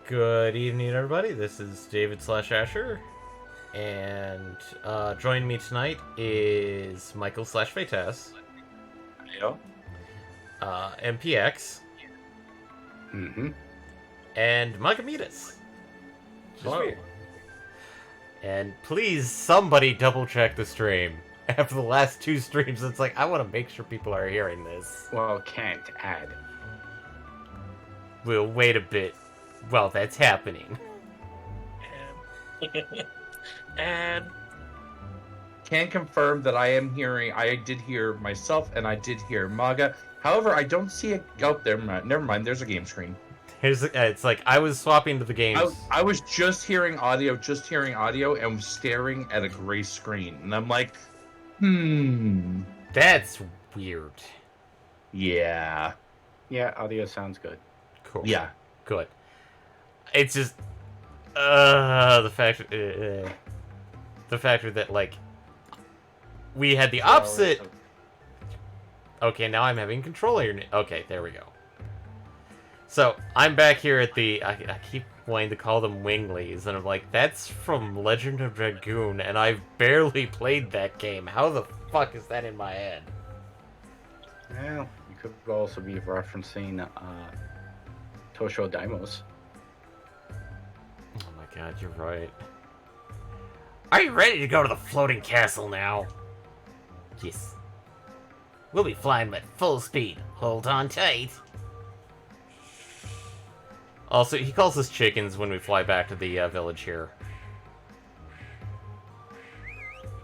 Good evening, everybody. This is David / Asher, and joining me tonight is Michael / Fatas, Yo. MPX, and Magamitas. Hello. And please, somebody double check the stream. After the last two streams, it's like, I want to make sure people are hearing this. Well, can't add. We'll wait a bit while that's happening. And Can confirm that I did hear myself and I did hear Maga. However, I don't see it out there. Never mind, there's a game screen. It's like I was swapping to the games. I was just hearing audio, and staring at a gray screen. And I'm like, That's weird. Yeah. Yeah, audio sounds good. Cool. Yeah. Good. It's just the factor that like we had the opposite. Okay, now I'm having control here. Okay, there we go. So I'm back here at the. I keep wanting to call them Winglies, and I'm like, that's from Legend of Dragoon, and I've barely played that game. How the fuck is that in my head? Well, you could also be referencing Tosho Daimos. Oh my god, you're right. Are you ready to go to the floating castle now? Yes. We'll be flying at full speed. Hold on tight. Also, he calls us chickens when we fly back to the village here.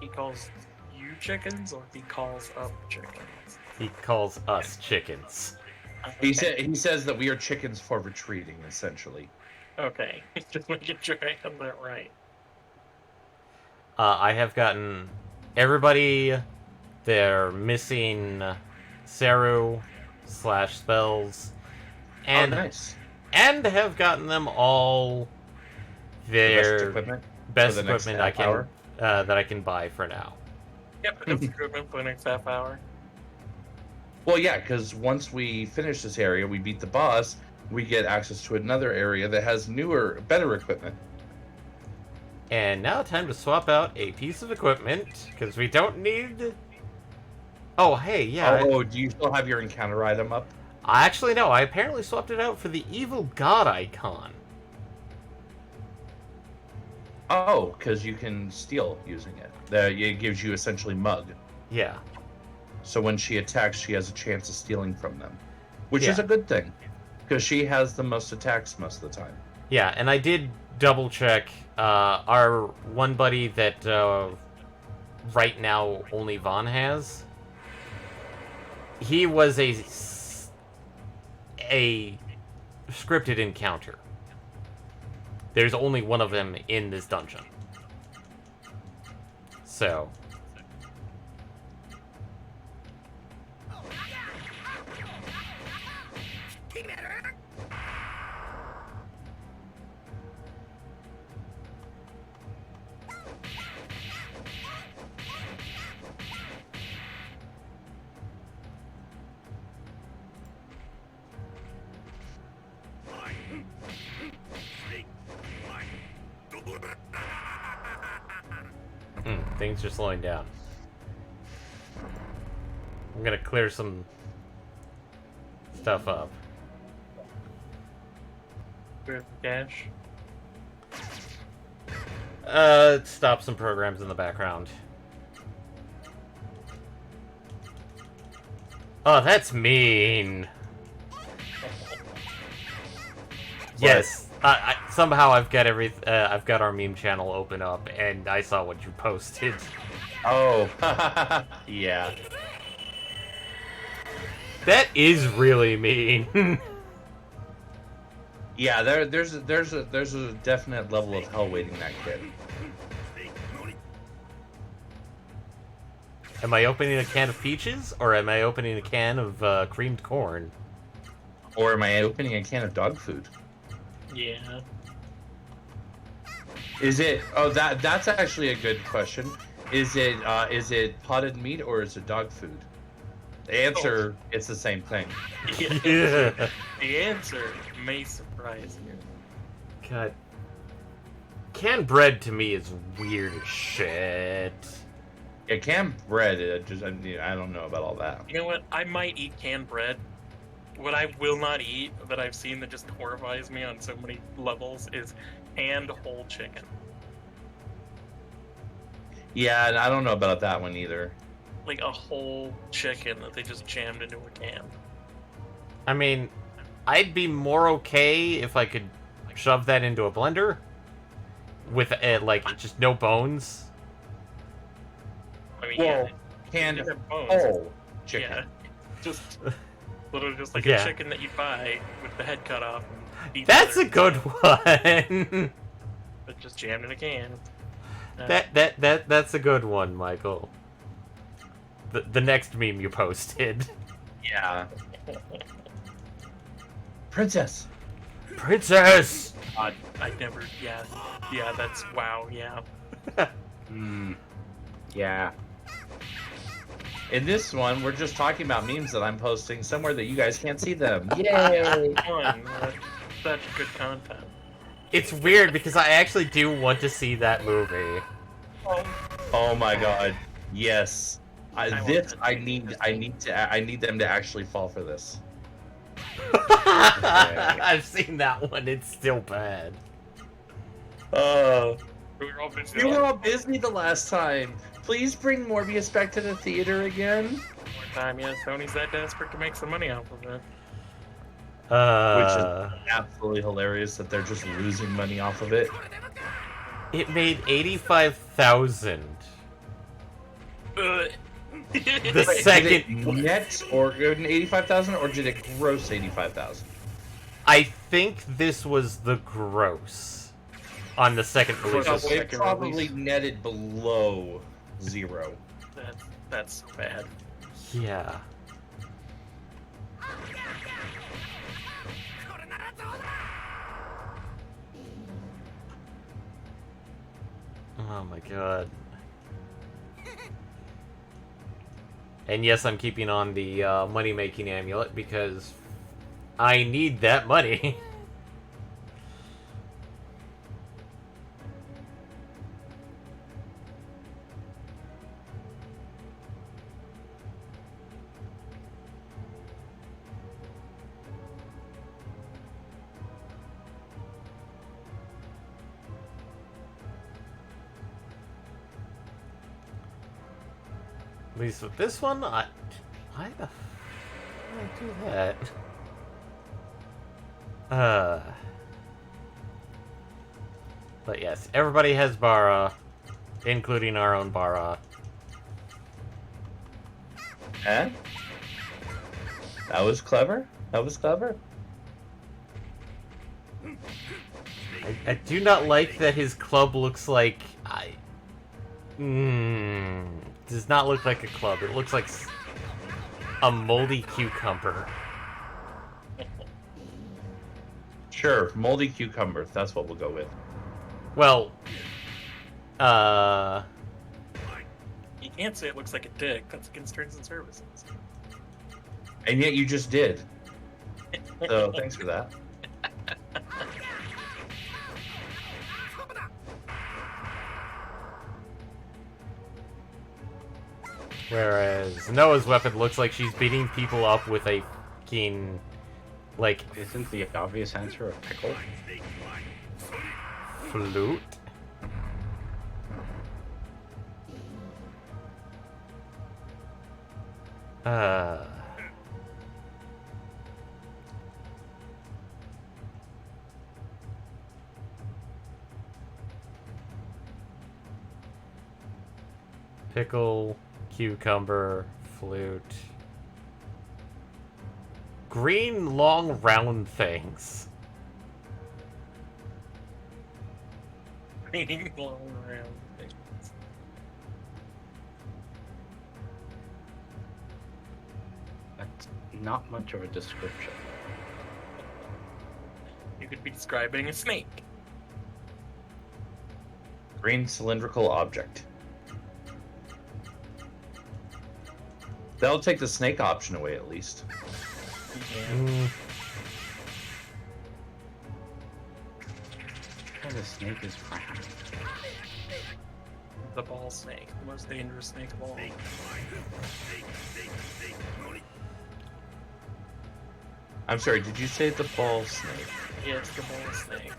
he calls you chickens, or he calls up chickens? He calls us chickens. He says that we are chickens for retreating, essentially. Okay, just making sure I have that right. I have gotten everybody their missing Saru / spells, and nice. and have gotten them all their best for the next equipment half hour. that I can buy for now. Yep, that's equipment for the next half hour. Well, yeah, because once we finish this area, we beat the boss, we get access to another area that has newer, better equipment. And now time to swap out a piece of equipment, because we don't need... Oh, hey, yeah. Oh, do you still have your encounter item up? Actually, no. I apparently swapped it out for the evil god icon. Oh, because you can steal using it. It gives you essentially mug. Yeah. So when she attacks, she has a chance of stealing from them. Which is Yeah. a good thing. Because she has the most attacks most of the time. Yeah, and I did double check our one buddy that right now only Vaughn has. He was a scripted encounter. There's only one of them in this dungeon. So... things are slowing down. I'm gonna clear some stuff up. With cash. Stop some programs in the background. Oh, that's mean. Yes. Somehow I've got I've got our meme channel open up, and I saw what you posted. Oh, yeah. That is really mean. Yeah, there's a definite level of hell waiting that kid. Am I opening a can of peaches, or am I opening a can of creamed corn? Or am I opening a can of dog food? Yeah. Is it? Oh, that's actually a good question. Is it potted meat or is it dog food? The answer, it's the same thing. Yeah. The answer may surprise you. God. Canned bread to me is weird as shit. Yeah, canned bread. I don't know about all that. You know what? I might eat canned bread. What I will not eat, that I've seen that just horrifies me on so many levels, is canned whole chicken. Yeah, and I don't know about that one either. Like a whole chicken that they just jammed into a can. I mean, I'd be more okay if I could shove that into a blender with like just no bones. I mean, Well, yeah, canned it have bones. whole chicken. Yeah, just literally just like Yeah. a chicken that you buy with the head cut off. And deep That's a butter, good one. but just jammed in a can. That's a good one, Michael. The next meme you posted. Yeah. Princess. Princess! I never. Yeah, that's wow. Yeah. Yeah. In this one, we're just talking about memes that I'm posting somewhere that you guys can't see them. Yay! Fun. Such good content. It's weird because I actually do want to see that movie. Oh my god. Yes. want This that I too. need them to actually fall for this. I've seen that one. It's still bad. We were all busy. We were all busy the last time. Please bring Morbius back to the theater again. More time. Yeah, Sony's that desperate to make some money off of it. Which is absolutely hilarious that they're just losing money off of it. It made 85,000. The Wait, second, did it net or go to 85,000, or did it gross 85,000? I think this was the gross on the second release. So It second probably release. netted below 0. That's so bad. Yeah. Oh my god. And yes, I'm keeping on the money-making amulet because I need that money. At least with this one, why the f did I do that? But yes, everybody has Bara, including our own Bara. Eh? That was clever. That was clever. I do not like that his club looks like does not look like a club. It looks like a moldy cucumber. Sure, moldy cucumber. That's what we'll go with. Well, You can't say it looks like a dick. That's against terms and services. And yet you just did. So thanks for that. whereas Noah's weapon looks like she's beating people up with a fucking like Isn't the obvious answer a pickle? flute. Pickle, cucumber, flute. Green, long, round things. Green long around things. That's not much of a description. You could be describing a snake. Green cylindrical object. That'll take the snake option away at least. Yeah. Mm, kind of snake is Frantic? The ball snake, the most dangerous snake of all. I'm sorry, did you say the ball snake? Yeah, it's the ball snake.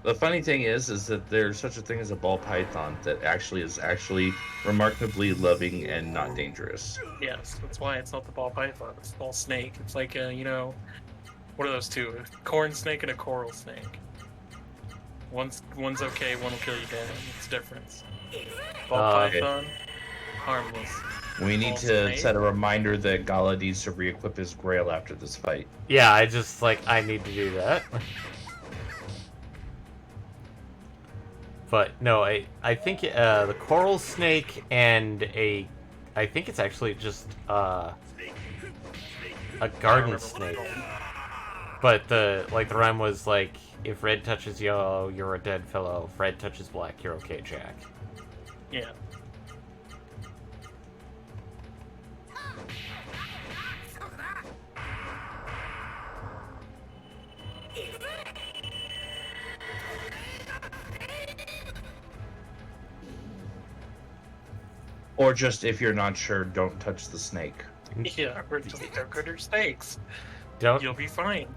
The funny thing is that there's such a thing as a ball python that is actually remarkably loving and not dangerous. Yes, that's why it's not the ball python. It's the ball snake. It's like what are those two? A corn snake and a coral snake. One's okay, one will kill you dead. It's a difference. Ball python, harmless. We need Ball to snake. set a reminder that Gala needs to re-equip his grail after this fight. Yeah, I need to do that. But no, I think the coral snake and I think it's actually just a garden snake. But the rhyme was like, if red touches yellow, you're a dead fellow. If red touches black, you're okay, Jack. Yeah. Or just, if you're not sure, don't touch the snake. Yeah, or just don't go to snakes. Don't, You'll be fine.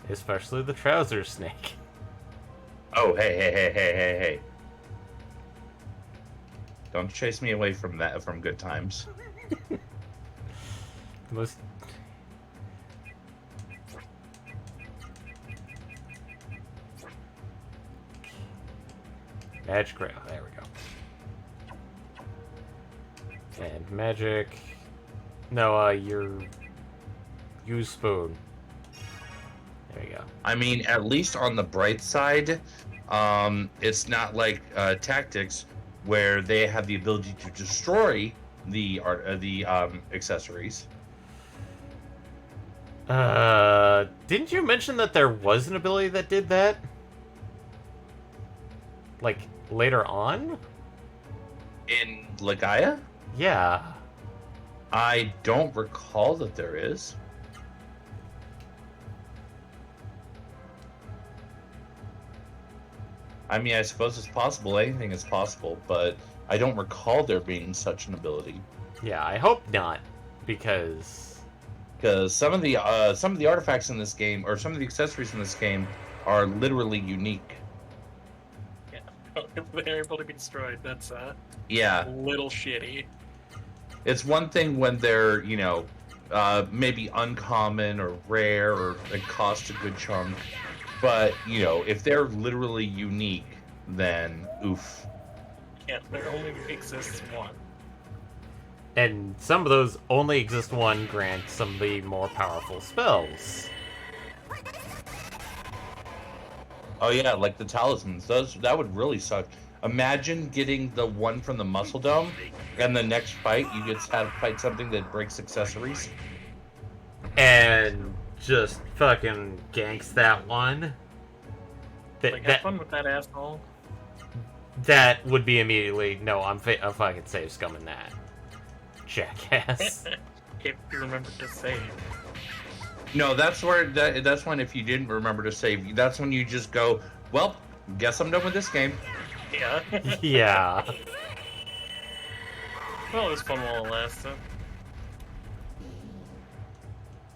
especially the trouser snake. Oh, hey. Don't chase me away from good times. Most. Magic Grail, there we go. And magic. No, use spoon. There you go. I mean, at least on the bright side, it's not like Tactics, where they have the ability to destroy the accessories. Didn't you mention that there was an ability that did that? Like, later on? In Legaia? Yeah. I don't recall that there is. I mean, I suppose it's possible. Anything is possible, but I don't recall there being such an ability. Yeah, I hope not, because some of the artifacts in this game, or some of the accessories in this game, are literally unique. Yeah. If they're able to be destroyed, that's Yeah, a little shitty. it's one thing when they're, maybe uncommon or rare, or it costs a good chunk. But, if they're literally unique, then oof. Yeah, there only exists one. and some of those only exist one grant some of the more powerful spells. Oh yeah, like the talismans. That would really suck. Imagine getting the one from the Muscle Dome, and the next fight you get to fight something that breaks accessories. And just fucking ganks that one. Have fun with that asshole. That would be immediately, no, I'm fucking save scumming that. Jackass. If you remember to save. No, that's when if you didn't remember to save, that's when you just go, well, guess I'm done with this game. Yeah. Yeah. Well, it was fun while it lasted.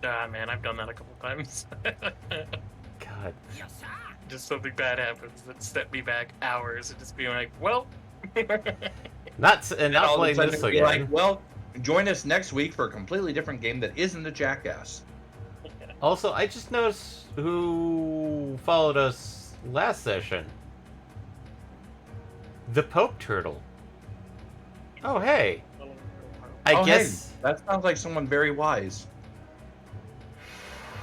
Ah, man, I've done that a couple times. God. Just something bad happens that set me back hours and just being like, well. Not All of a playing sudden this it'd be again. like, well, join us next week for a completely different game that isn't a Jackass. Also, I just noticed who followed us last session. The Pope Turtle. Oh, hey. I Oh, guess hey, that sounds like someone very wise.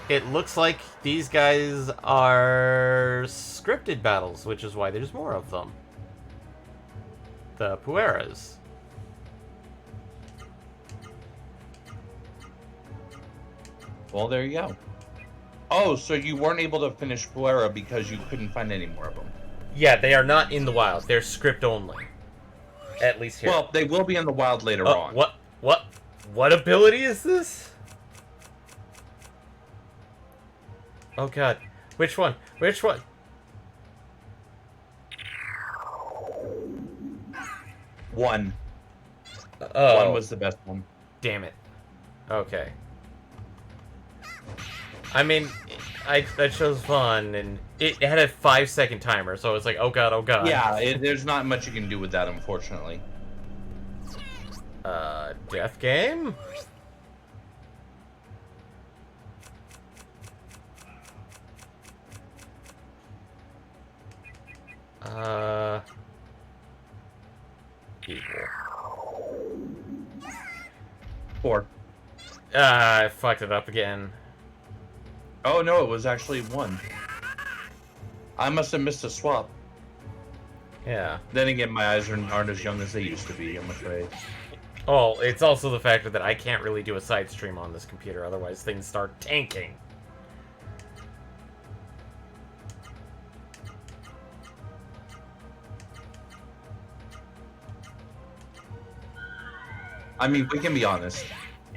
it looks like these guys are scripted battles, which is why there's more of them. The Pueras. Well, there you go. Oh, so you weren't able to finish Puera because you couldn't find any more of them. Yeah, they are not in the wild. They're script only. At least here. Well, they will be in the wild later on. What ability is this? Oh god. Which one? Which one? One. Oh, One was the best one. damn it. Okay. I mean, I chose fun, and it had a 5-second timer, so it's like, oh god, oh god. Yeah, there's not much you can do with that, unfortunately. Death game? Equal. 4. I fucked it up again. Oh no, it was actually 1. I must have missed a swap. Yeah. Then again, my eyes aren't as young as they used to be, I'm afraid. Oh, it's also the factor that I can't really do a side stream on this computer, otherwise things start tanking. I mean, we can be honest.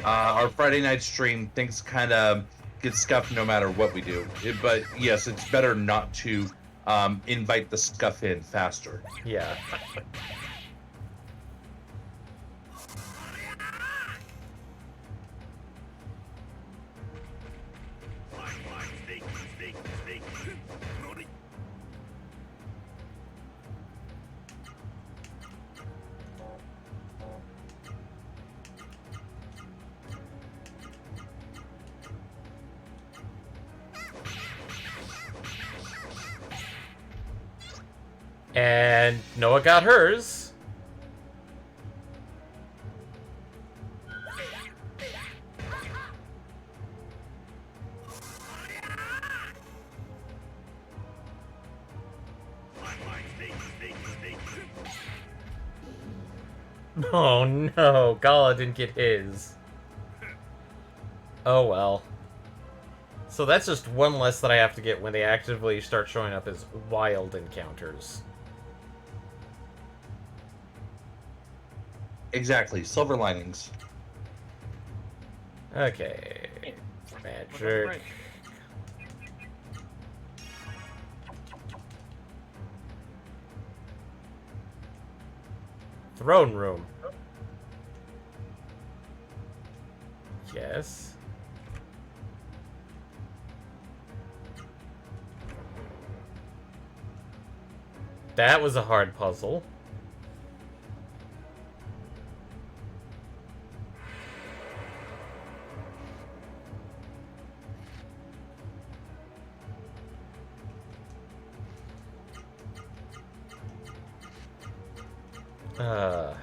Our Friday night stream, things kind of get scuffed no matter what we do. But yes, it's better not to invite the scuff in faster. Yeah. And Noah got hers. Oh no, Gala didn't get his. Oh well. So that's just one less that I have to get when they actively start showing up as wild encounters. Exactly, silver linings. Okay. Magic. Throne room. Yes. That was a hard puzzle. Uh...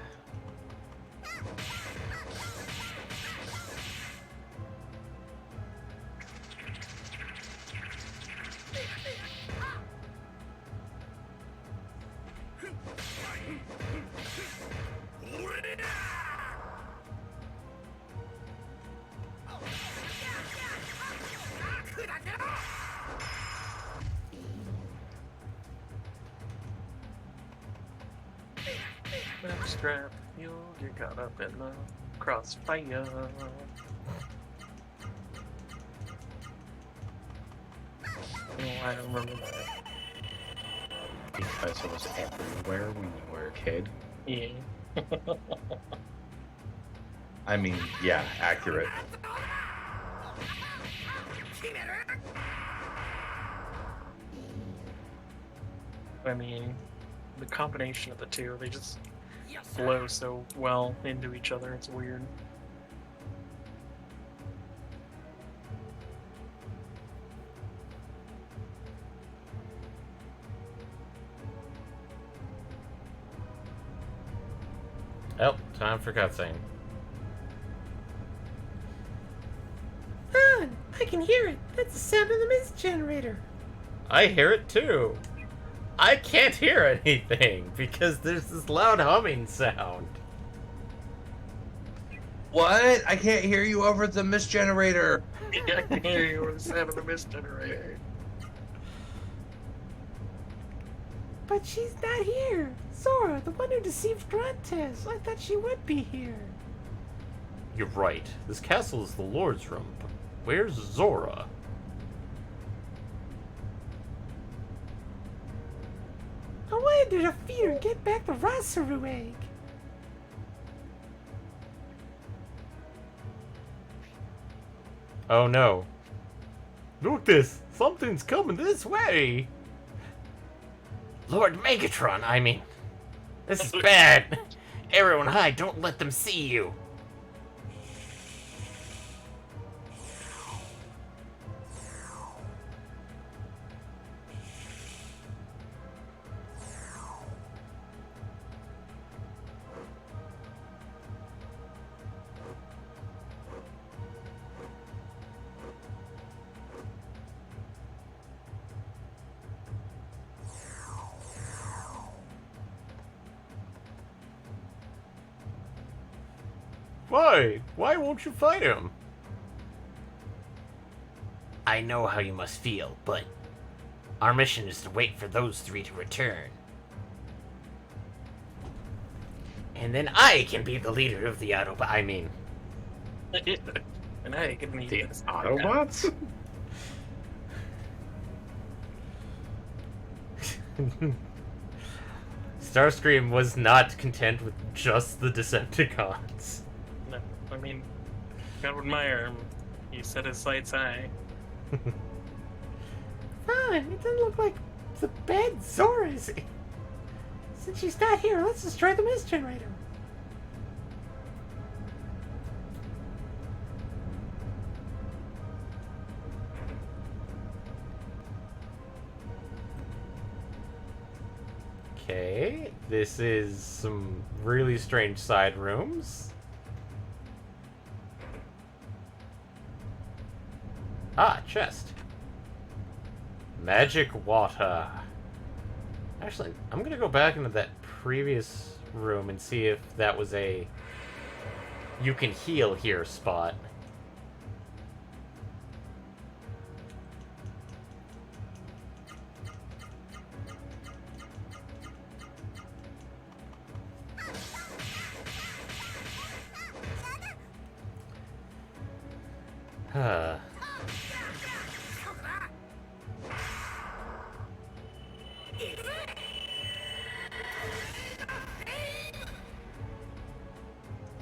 Strap, you'll get caught up in the crossfire. Oh, I remember that. Because it was everywhere when you were a kid. Yeah. I mean, yeah, accurate. I mean, the combination of the two, they just flow so well into each other, it's weird. Oh, time for cutscene. I can hear it. That's the sound of the mist generator. I hear it too. I can't hear anything because there's this loud humming sound. What? I can't hear you over the mist generator. I can hear you over the sound of the mist generator. But she's not here. Zora, the one who deceived Gruntes. I thought she would be here. You're right. This castle is the Lord's room. But where's Zora? I wanted to defeat her and get back the Rasaru egg. Oh no. Look this! Something's coming this way! Lord Megatron, I mean. This is bad! Everyone hide, don't let them see you! Why? Why won't you fight him? I know how you must feel, but our mission is to wait for those three to return. And then I can be the leader of the Autobot. I mean... And I can be The Autobots? Starscream was not content with just the Decepticons. No, I mean, gotta admire him. He set his sights high. Fine, it doesn't look like the bad Zora is. Since she's not here, let's destroy the mist generator. Okay, this is some really strange side rooms. Ah, chest. Magic water. Actually, I'm gonna go back into that previous room and see if that was a you can heal here spot. Huh.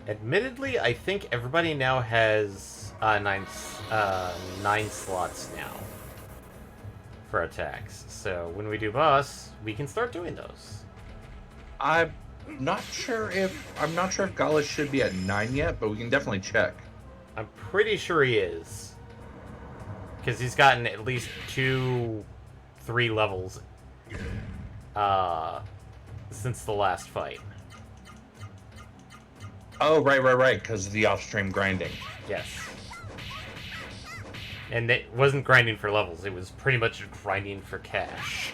Admittedly, I think everybody now has nine slots now for attacks. So when we do boss, we can start doing those. I'm not sure if Gala should be at 9 yet, but we can definitely check. I'm pretty sure he is. Because he's gotten at least 2-3 levels since the last fight. Oh, right, because of the off-stream grinding. Yes. And it wasn't grinding for levels, it was pretty much grinding for cash.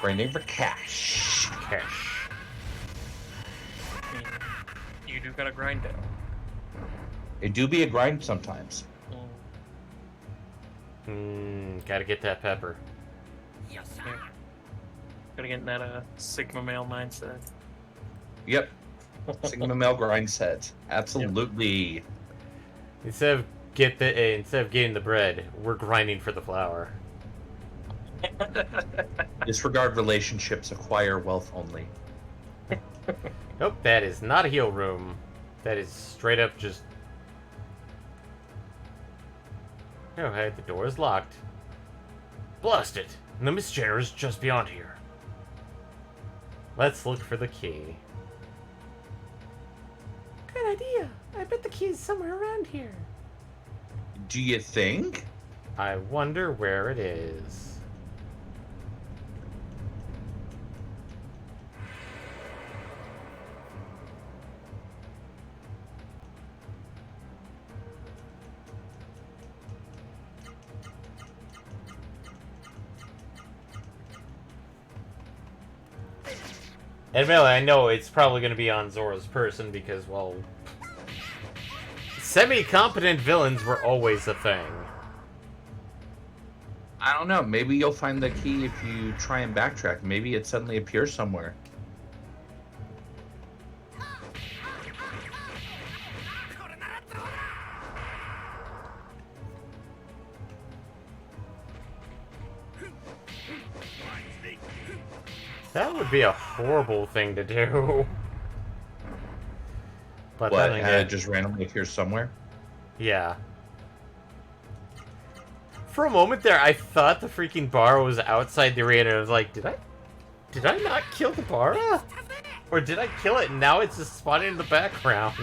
Grinding for cash. Cash. I mean, you do gotta grind it. It do be a grind sometimes. Gotta get that pepper. Yeah. Gotta get in that Sigma male mindset. Yep. Sigma male grind set. Absolutely. Instead of getting the bread, we're grinding for the flour. Disregard relationships, acquire wealth only. Nope, that is not a heal room. That is straight up just... Oh, hey, the door is locked. Blast it! The mist generator is just beyond here. Let's look for the key. Good idea. I bet the key is somewhere around here. Do you think? I wonder where it is. Admittedly, I know it's probably going to be on Zora's person because, well, semi-competent villains were always a thing. I don't know. Maybe you'll find the key if you try and backtrack. Maybe it suddenly appears somewhere. That would be a horrible thing to do. But What? then And again, it just randomly appears somewhere? Yeah. For a moment there, I thought the freaking bar was outside the arena. I was like, did I not kill the bar? Or did I kill it and now it's just spawning in the background?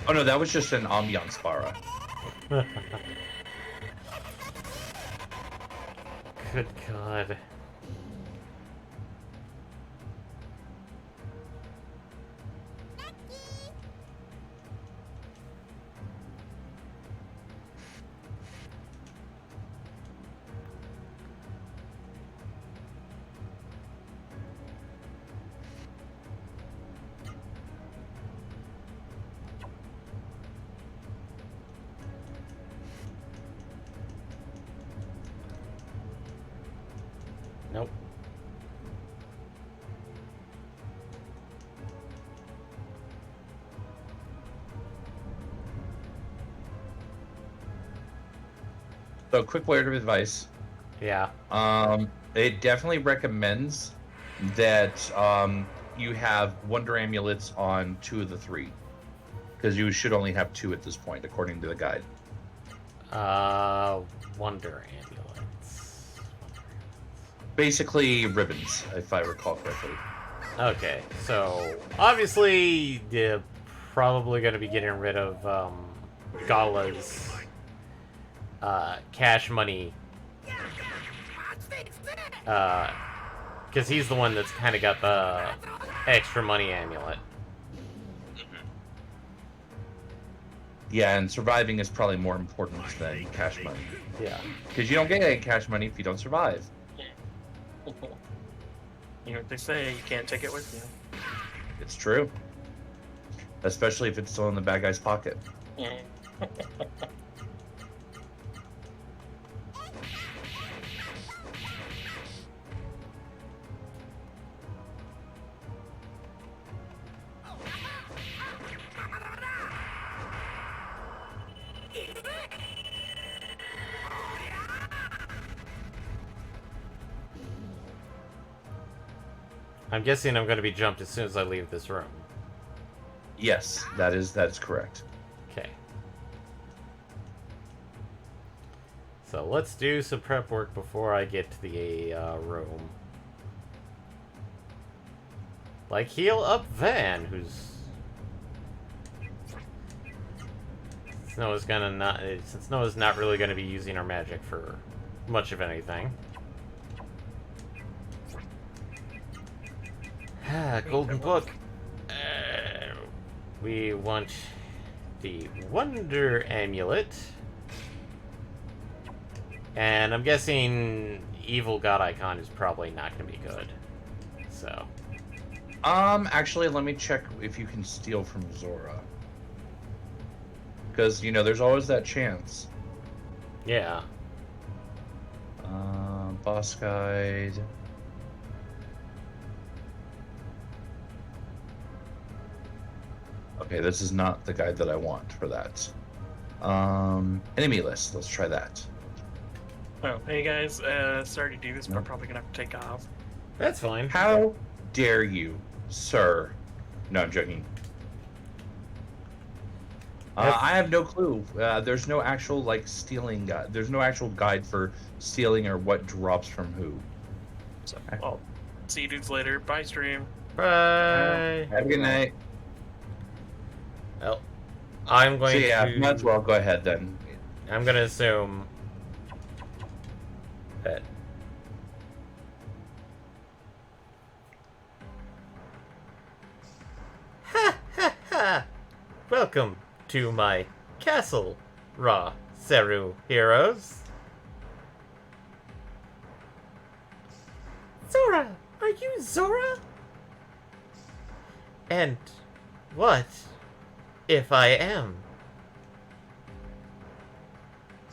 Oh no, that was just an ambiance bara. Good God. Nope. So, quick word of advice. Yeah. It definitely recommends that you have Wonder Amulets on 2 of the 3. Because you should only have 2 at this point, according to the guide. Wonder Ambulance. Basically, ribbons, if I recall correctly. Okay, so obviously you're probably going to be getting rid of Gala's cash money. Because he's the one that's kind of got the extra money amulet. Yeah, and surviving is probably more important than cash money. Yeah. Because you don't get any cash money if you don't survive. You know what they say, you can't take it with you. It's true. Especially if it's still in the bad guy's pocket. I'm guessing I'm going to be jumped as soon as I leave this room. Yes, that is correct. Okay. So let's do some prep work before I get to the room. Like heal up Van, who's since Noah's not really gonna be using our magic for much of anything. Golden book. We want the Wonder Amulet. And I'm guessing Evil God Icon is probably not going to be good. So. Actually, let me check if you can steal from Zora. Because, you know, there's always that chance. Yeah. Boss guide. Okay, this is not the guide that I want for that. Enemy list. Let's try that. Oh, hey guys, sorry to do this, but I'm probably gonna have to take off. That's fine. How dare you, sir? No, I'm joking. I have no clue. There's no actual, like, stealing guide. There's no actual guide for stealing or what drops from who. So, well, see you dudes later. Bye, stream. Bye. Have a good night. Well, I'm going So, yeah, to... might as well go ahead then. I'm going to assume that... Ha ha ha! Welcome to my castle, Ra Seru heroes. Zora! Are you Zora? And what if I am?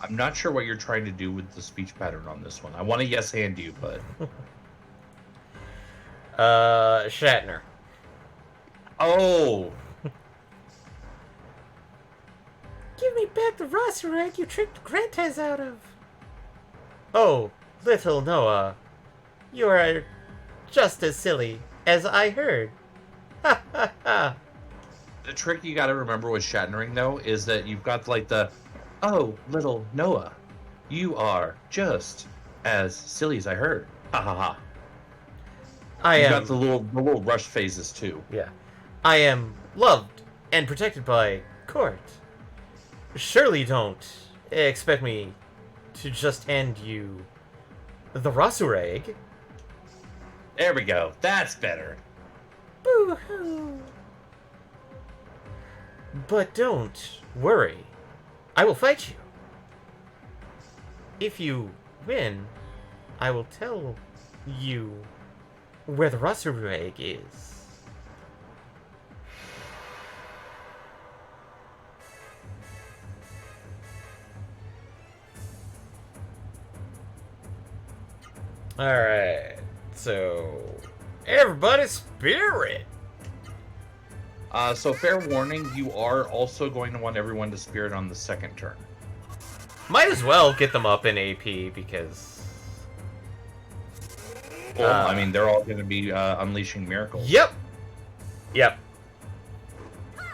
I'm not sure what you're trying to do with the speech pattern on this one. I want to yes hand you, but... Shatner. Oh! Give me back the Rossarag you tricked Grantez out of. Oh, little Noah. You are just as silly as I heard. Ha ha ha. The trick you gotta remember with Shatnering, though, is that you've got, like, the, oh, little Noah, you are just as silly as I heard. Ha ha ha. You've got the little rush phases, too. Yeah. I am loved and protected by court. Surely don't expect me to just hand you the Rasur egg. There we go. That's better. Boo-hoo. But don't worry. I will fight you. If you win, I will tell you where the Rasur egg is. Alright, so everybody spirit. So fair warning, you are also going to want everyone to spirit on the second turn. Might as well get them up in AP because... Well, I mean, they're all going to be unleashing miracles. Yep. Yep.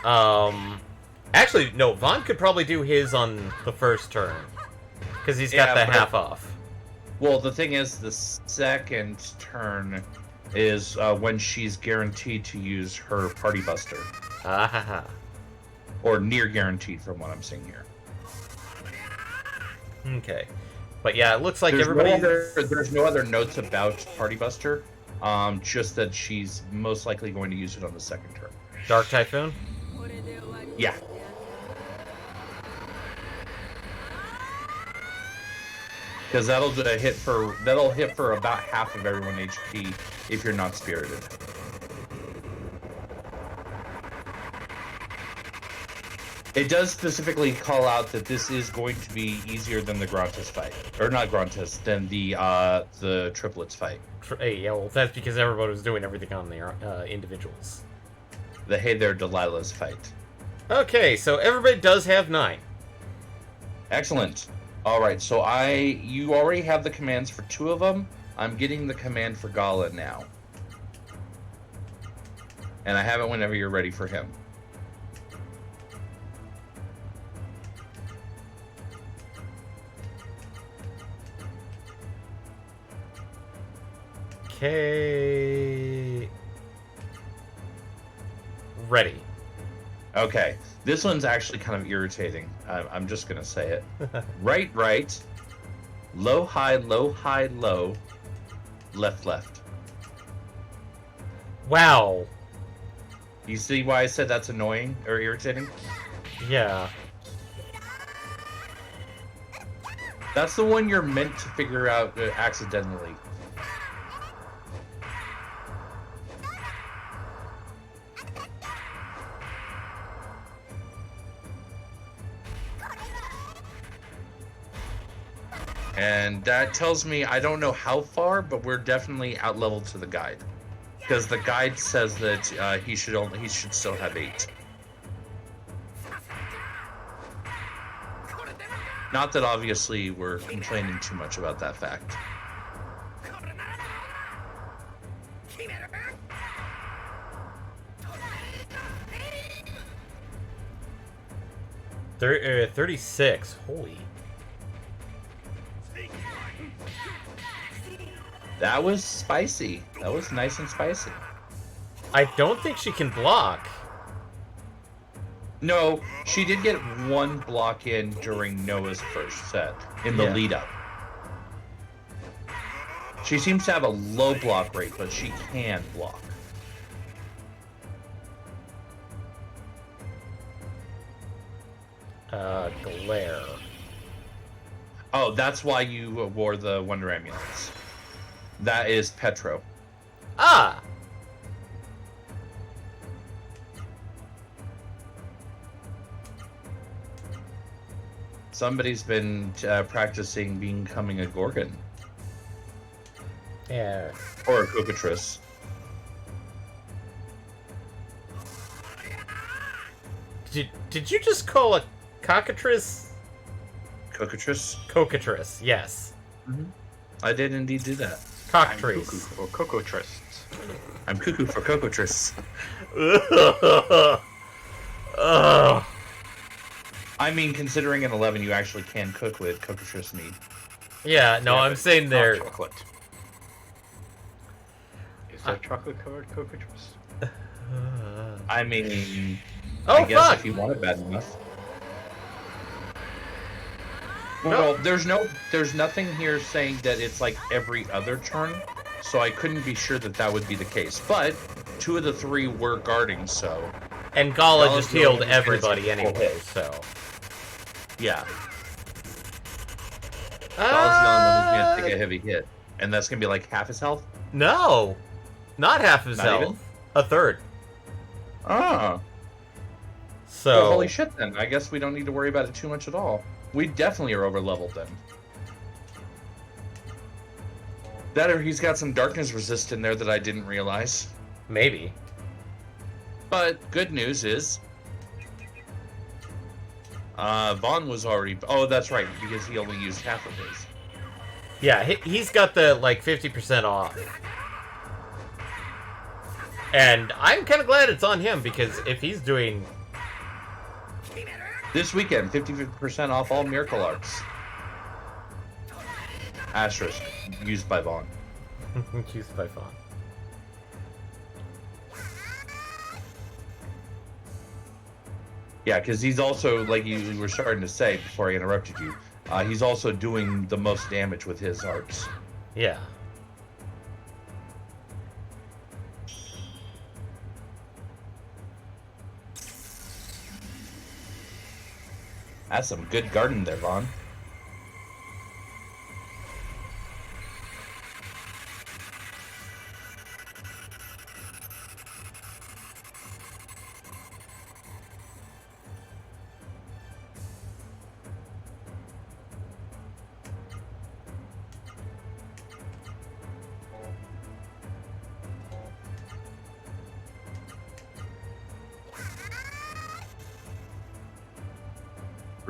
Actually, no, Vaughn could probably do his on the first turn. Because he's got the half off. Well, the thing is, the second turn is when she's guaranteed to use her Party Buster. Ah ha ha. Or near guaranteed from what I'm seeing here. Okay. But yeah, it looks like there's everybody... there's no other notes about Party Buster. Just that she's most likely going to use it on the second turn. Dark Typhoon? Yeah. Because that'll hit for about half of everyone HP if you're not spirited. It does specifically call out that this is going to be easier than the Grontus fight, or not Grontus, than the triplets fight. Yeah, well, that's because everybody was doing everything on their individuals. The Hey There Delilah's fight. Okay, so everybody does have 9. Excellent. All right, so you already have the commands for 2 of them. I'm getting the command for Gala now. And I have it whenever you're ready for him. Okay. Ready. Okay, this one's actually kind of irritating. I'm just gonna say it. Right, right. Low, high, low, high, low. Left, left. Wow. You see why I said that's annoying or irritating? Yeah. That's the one you're meant to figure out accidentally. And that tells me I don't know how far, but we're definitely out leveled to the guide, because the guide says that he should still have 8. Not that obviously we're complaining too much about that fact. Thir 36. Holy. That was spicy. That was nice and spicy. I don't think she can block. No, she did get 1 block in during Noah's first set, in the lead up. She seems to have a low block rate, but she can block. Glare. Oh, that's why you wore the Wonder Amulets. That is Petro. Ah! Somebody's been practicing becoming a Gorgon. Yeah. Or a Cockatrice. Did you just call a cockatrice? Cockatrice? Cockatrice, yes. Mm-hmm. I did indeed do that. I'm cuckoo Cockatrice. for Cocoa Trysts. I'm cuckoo for cockatrice. Ugh. I mean, considering an 11, you actually can cook with cockatrice meat. Yeah, no, Yeah, I'm but saying it's not they're... chocolate. Is that chocolate covered Cocoa Tryst? I mean, Oh, I guess fuck! if you want it bad enough. No. Well, there's nothing here saying that it's like every other turn, so I couldn't be sure that that would be the case. But 2 of the 3 were guarding, so And Gala Gala's just the only healed one who's everybody gonna take a full anyway, hit. so... yeah. Gala's the only one who's gonna take a heavy hit, and that's gonna be like half his health. No! Not half his Not health. even? A third. Ah. So... Well, holy shit then. I guess we don't need to worry about it too much at all. We definitely are over leveled then. That or he's got some darkness resist in there that I didn't realize. Maybe. But good news is Vaughn was already... Oh, that's right, because he only used half of his. Yeah, he's got the, like, 50% off. And I'm kind of glad it's on him, because if he's doing... This weekend, 50% off all Miracle Arts. Asterisk, used by Vaughn. Used by Fawn. Yeah, because he's also, like you were starting to say before I interrupted you, he's also doing the most damage with his arts. Yeah. That's some good garden there, Vaughn.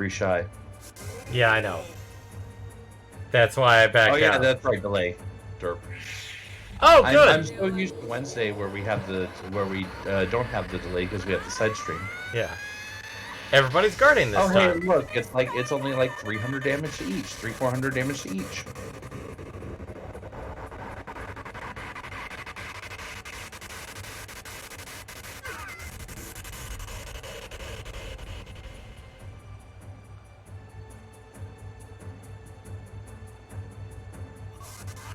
Shy. Yeah, I know. That's why I backed Oh yeah, out. that's right. Delay. Derp. Oh, good! I'm so used to Wednesday where we have the don't have the delay because we have the side stream. Yeah. Everybody's guarding this Oh hey, time. look! It's only like 300 damage to each, 400 damage to each.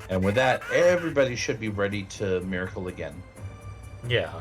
And with that, everybody should be ready to miracle again. Yeah.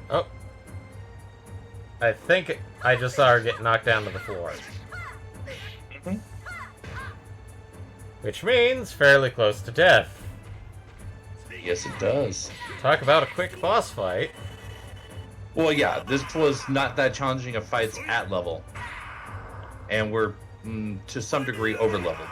Oh. I think I just saw her get knocked down to the floor. Mhm. Which means fairly close to death. Yes, it does. Talk about a quick boss fight. Well, yeah, this was not that challenging of fights at level, and we're to some degree over leveled.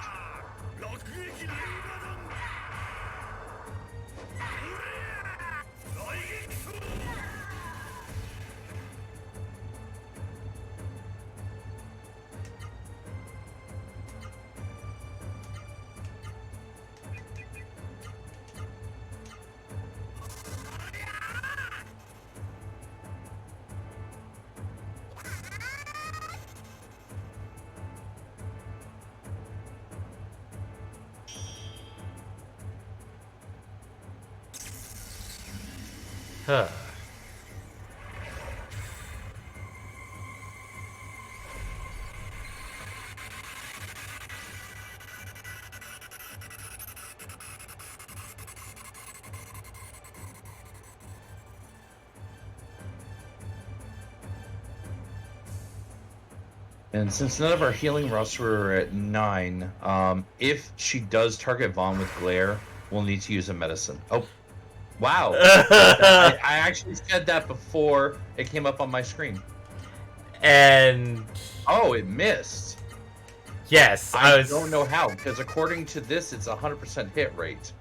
Huh. And since none of our healing rosters are at 9, if she does target Vaughn with glare, we'll need to use a medicine. Oh, wow. I actually said that before it came up on my screen. And Oh, it missed. yes, I don't know how, because according to this, it's 100% hit rate.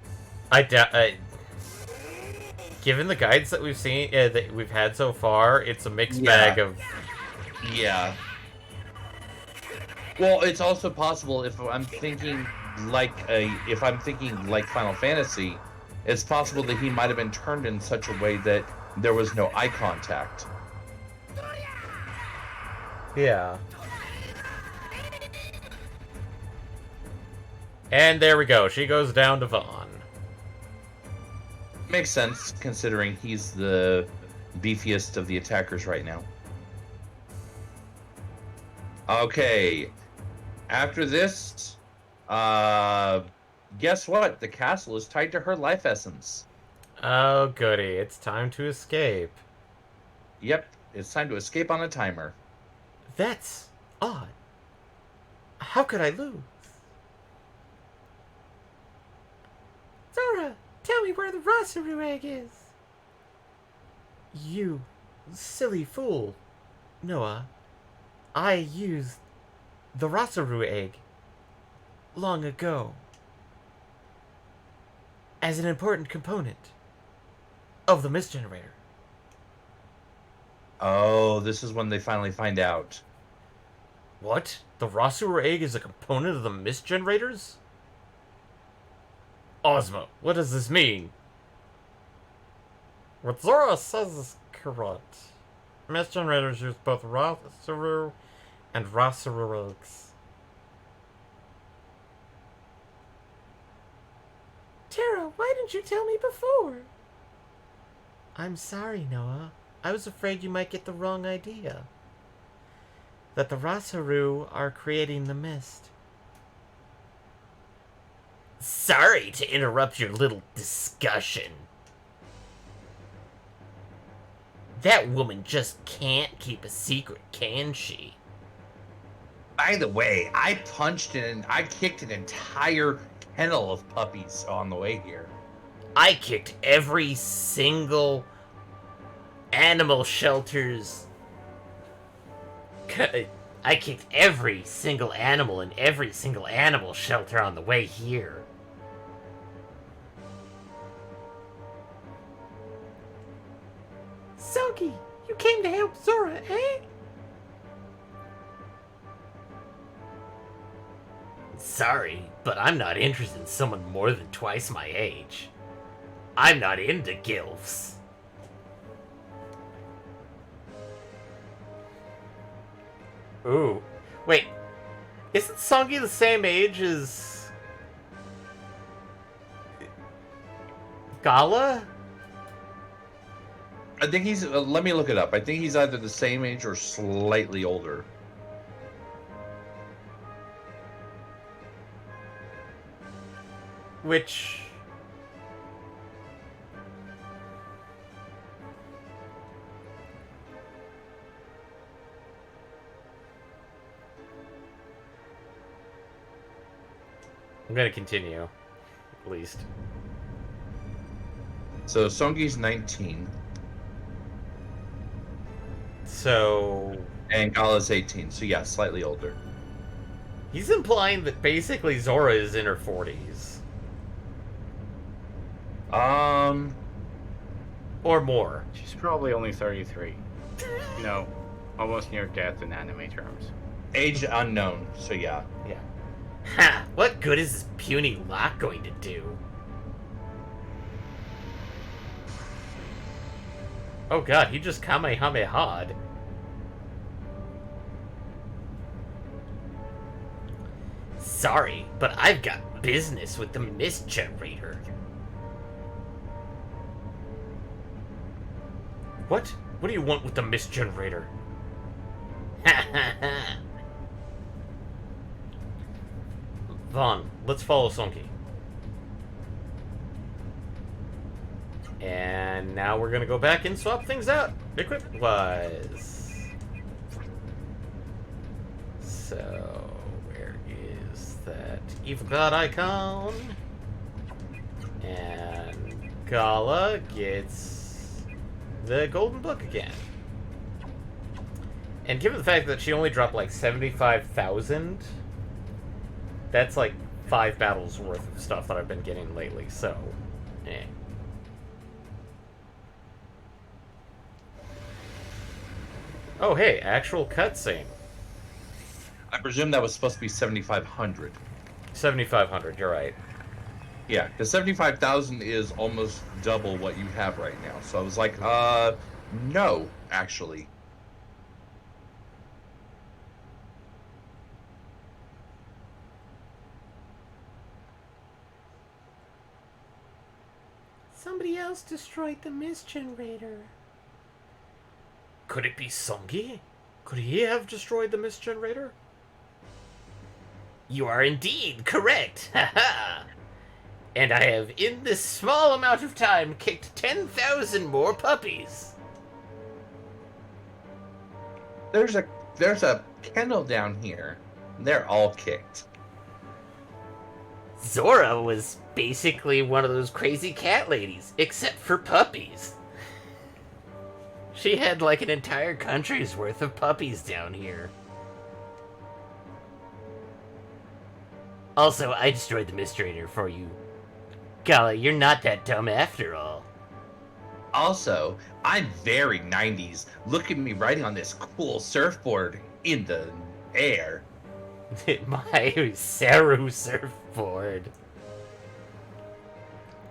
Given the guides that we've seen, that we've had so far, it's a mixed Yeah. bag of. Yeah. Well, it's also possible if I'm thinking like Final Fantasy, it's possible that he might have been turned in such a way that there was no eye contact. Yeah. And there we go. She goes down to Vaughn. Makes sense considering he's the beefiest of the attackers right now. Okay. After this, guess what? The castle is tied to her life essence. Oh, goody. It's time to escape. Yep, it's time to escape on a timer. That's odd. How could I lose? Zora, tell me where the Rosaru egg is. You silly fool. Noah, I used the Rosaru egg long ago as an important component of the mist generator. Oh, this is when they finally find out. What? The Rosaru egg is a component of the mist generators? Ozma, what does this mean? What Zora says is correct. Mist generators use both Rosaru and Rosaru eggs. Tara, why didn't you tell me before? I'm sorry, Noah. I was afraid you might get the wrong idea. That the Rosaru are creating the mist. Sorry to interrupt your little discussion. That woman just can't keep a secret, can she? By the way, I kicked an entire kennel of puppies on the way here. I kicked every single animal shelter's... I kicked every single animal in every single animal shelter on the way here. Sogi, you came to help Zora, eh? Sorry, but I'm not interested in someone more than twice my age. I'm not into gilfs. Ooh. Wait. Isn't Songi the same age as... Gala? I think he's. Let me look it up. I think he's either the same age or slightly older. Which... I'm gonna continue, at least. So Songi's 19 So... and Gala's 18. So yeah, slightly older. He's implying that basically Zora is in her 40s. Or more. She's probably only 33. You know, almost near death in anime terms. Age unknown. So yeah. Yeah. Ha! What good is this puny lock going to do? Oh god, he just kamehameha'd. Sorry, but I've got business with the mist generator. What? What do you want with the mist generator? Ha ha ha! Vaughn, let's follow Sonky. And now we're gonna go back and swap things out, equipment-wise. So, where is that evil god icon? And Gala gets the golden book again. And given the fact that she only dropped like 75,000, that's like 5 battles worth of stuff that I've been getting lately, so, eh. Oh, hey, actual cutscene. I presume that was supposed to be 7,500. 7,500, you're right. Yeah, because 75,000 is almost double what you have right now. So I was like, no, actually. Somebody else destroyed the mist generator. Could it be Songi? Could he have destroyed the mist generator? You are indeed correct! Haha! And I have, in this small amount of time, kicked 10,000 more puppies! There's a kennel down here. They're all kicked. Zora was basically one of those crazy cat ladies, except for puppies. She had like an entire country's worth of puppies down here. Also, I destroyed the Mistrator for you. Gala, you're not that dumb after all. Also, I'm very 90s. Look at me riding on this cool surfboard in the air. My Saru surfboard.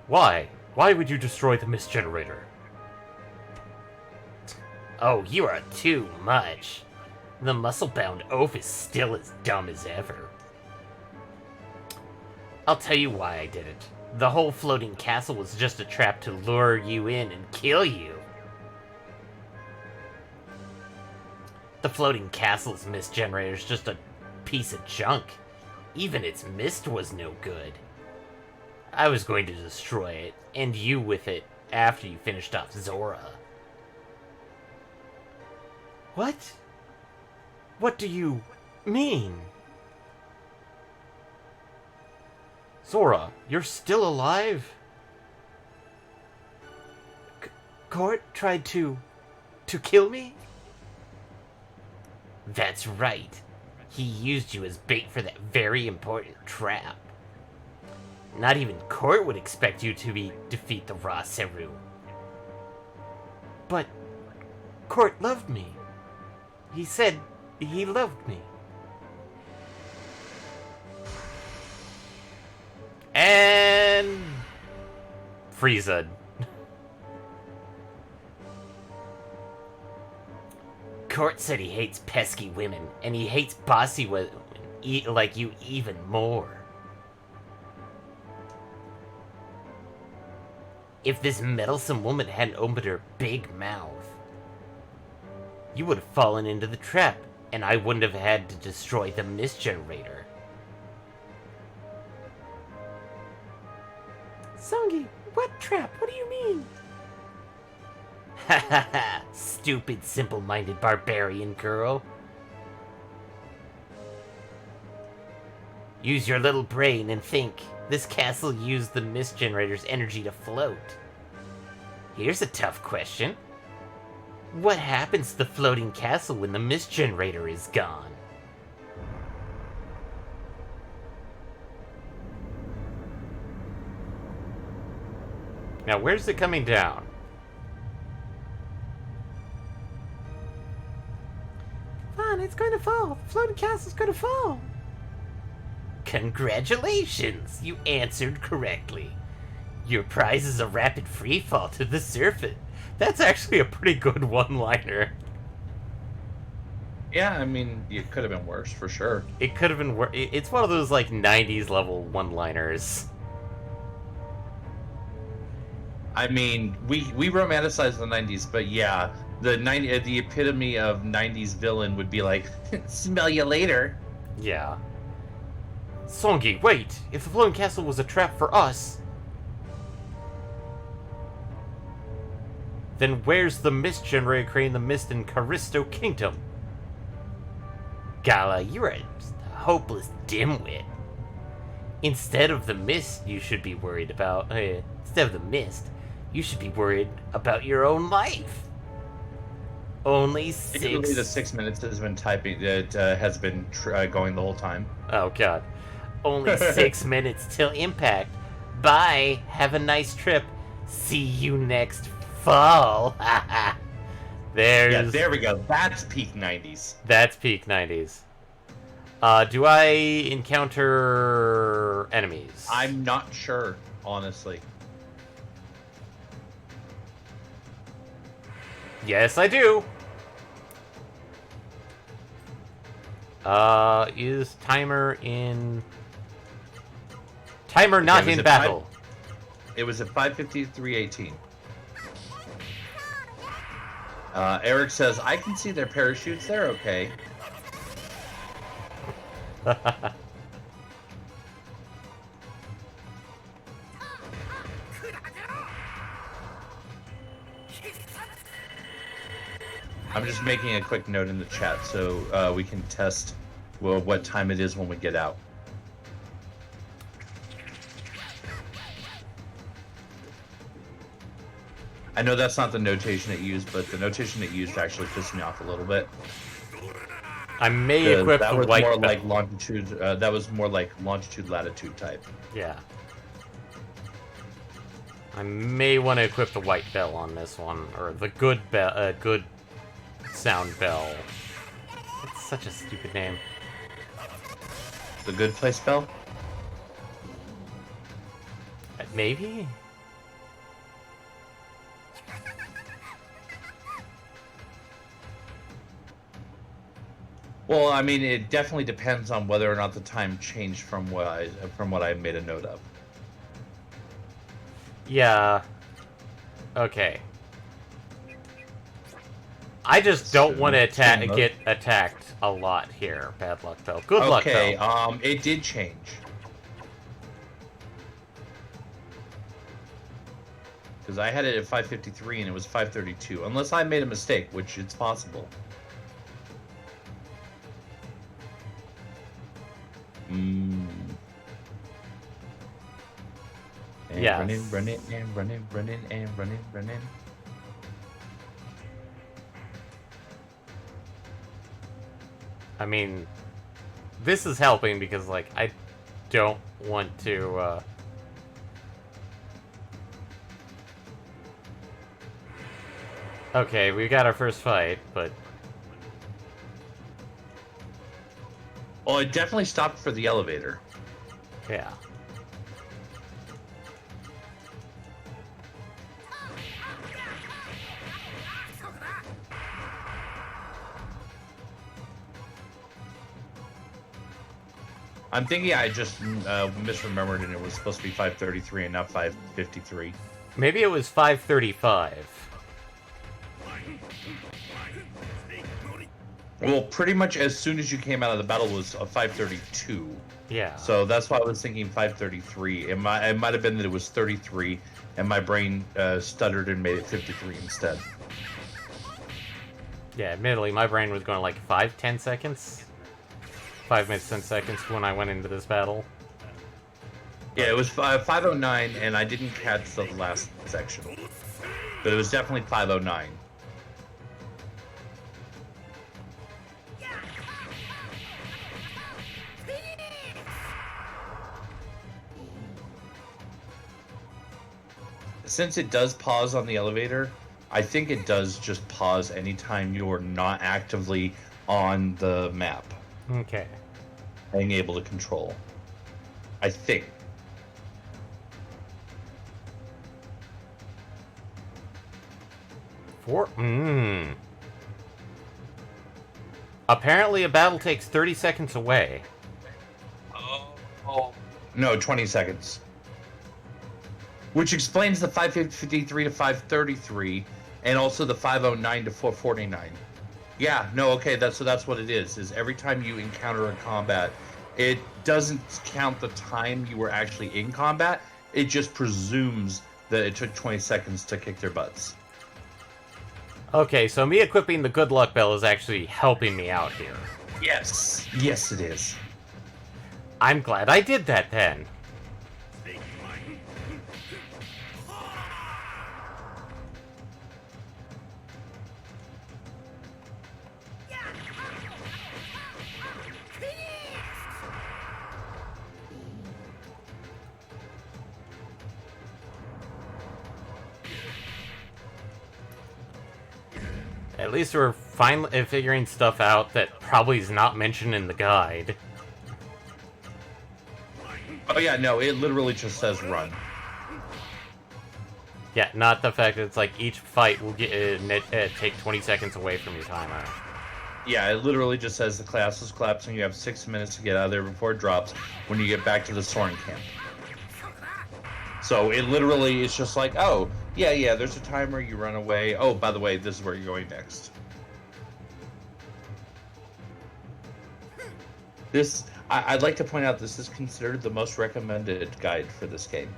Why? Why would you destroy the mist generator? Oh, you are too much. The muscle-bound oaf is still as dumb as ever. I'll tell you why I did it. The whole floating castle was just a trap to lure you in and kill you. The floating castle's mist generator is just a piece of junk. Even its mist was no good. I was going to destroy it, and you with it, after you finished off Zora. What? What do you mean? Zora, you're still alive? Court tried to kill me? That's right. He used you as bait for that very important trap. Not even Court would expect you to defeat the Raw Seru. But Court loved me. He said he loved me. And Frieza. Court said he hates pesky women, and he hates bossy women like you even more. If this meddlesome woman hadn't opened her big mouth, you would have fallen into the trap, and I wouldn't have had to destroy the mist generator. Songi, what trap? What do you mean? Ha ha ha! Stupid, simple-minded barbarian girl. Use your little brain and think. This castle used the mist generator's energy to float. Here's a tough question. What happens to the floating castle when the mist generator is gone? Now, where's it coming down? Vaughn, it's going to fall. The floating castle's going to fall. Congratulations! You answered correctly. Your prize is a rapid free fall to the surface. That's actually a pretty good one-liner. Yeah, I mean, it could have been worse, for sure. It could have been worse. It's one of those, like, 90s level one-liners. I mean, we romanticize the 90s, but yeah, the epitome of 90s villain would be like, smell you later. Yeah. Songi, wait! If the floating castle was a trap for us, then where's the mist generator creating the mist in Callisto Kingdom? Gala, you're a hopeless dimwit. Instead of the mist, you should be worried about. Instead of the mist, you should be worried about your own life. Only Particularly the 6 minutes has been typing. That has been going the whole time. Oh god. Only 6 minutes till impact. Bye. Have a nice trip. See you next fall. Yeah, there we go. That's peak 90s. That's peak 90s. Do I encounter enemies? I'm not sure, honestly. Yes, I do. Is timer in... Timer not in battle. It was at 5:53:18. Eric says, I can see their parachutes. They're okay. I'm just making a quick note in the chat so we can test what time it is when we get out. I know that's not the notation it used, but the notation it used actually pissed me off a little bit. I may equip that the was white more belt. like longitude. That was more like longitude latitude type. Yeah. I may want to equip the white bell on this one, or the good bell, good sound bell. It's such a stupid name. The good place bell? Maybe? Well, I mean, it definitely depends on whether or not the time changed from what I made a note of. Yeah. Okay. I just don't want to get attacked a lot here. Bad luck, though. Good luck, though. Okay, it did change. Because I had it at 5:53 and it was 5:32. Unless I made a mistake, which it's possible. And Yes. running and running. I mean, this is helping because, like, I don't want to, Okay, we got our first fight, but... Oh, it definitely stopped for the elevator. Yeah. I'm thinking I just misremembered and it was supposed to be 5:33 and not 5:53. Maybe it was 5:35. Well, pretty much as soon as you came out of the battle was 5:32. Yeah. So that's why I was thinking 5:33. It might have been that it was 33, and my brain stuttered and made it 53 instead. Yeah, admittedly, my brain was going like 10 seconds. 5 minutes, 10 seconds when I went into this battle. Yeah, it was 5:09, and I didn't catch the last section. But it was definitely 5:09. Since it does pause on the elevator, I think it does just pause anytime you're not actively on the map. Okay. Being able to control. I think. Apparently a battle takes 30 seconds away. Oh. No, 20 seconds. which explains the 553 to 533, and also the 509 to 449. Yeah, no, okay, that's what it is. Is every time you encounter a combat, it doesn't count the time you were actually in combat. It just presumes that it took 20 seconds to kick their butts. Okay, so me equipping the good luck bell is actually helping me out here. Yes. Yes, it is. I'm glad I did that then. At least we're finally figuring stuff out that probably is not mentioned in the guide. Oh yeah, no, it literally just says run. Yeah, not the fact that it's like each fight will get take 20 seconds away from your timer. Yeah, it literally just says the class is collapsing. You have 6 minutes to get out of there before it drops when you get back to the Soren camp. So it literally is just like, oh, yeah, there's a timer, you run away. Oh, by the way, this is where you're going next. I'd like to point out, this is considered the most recommended guide for this game.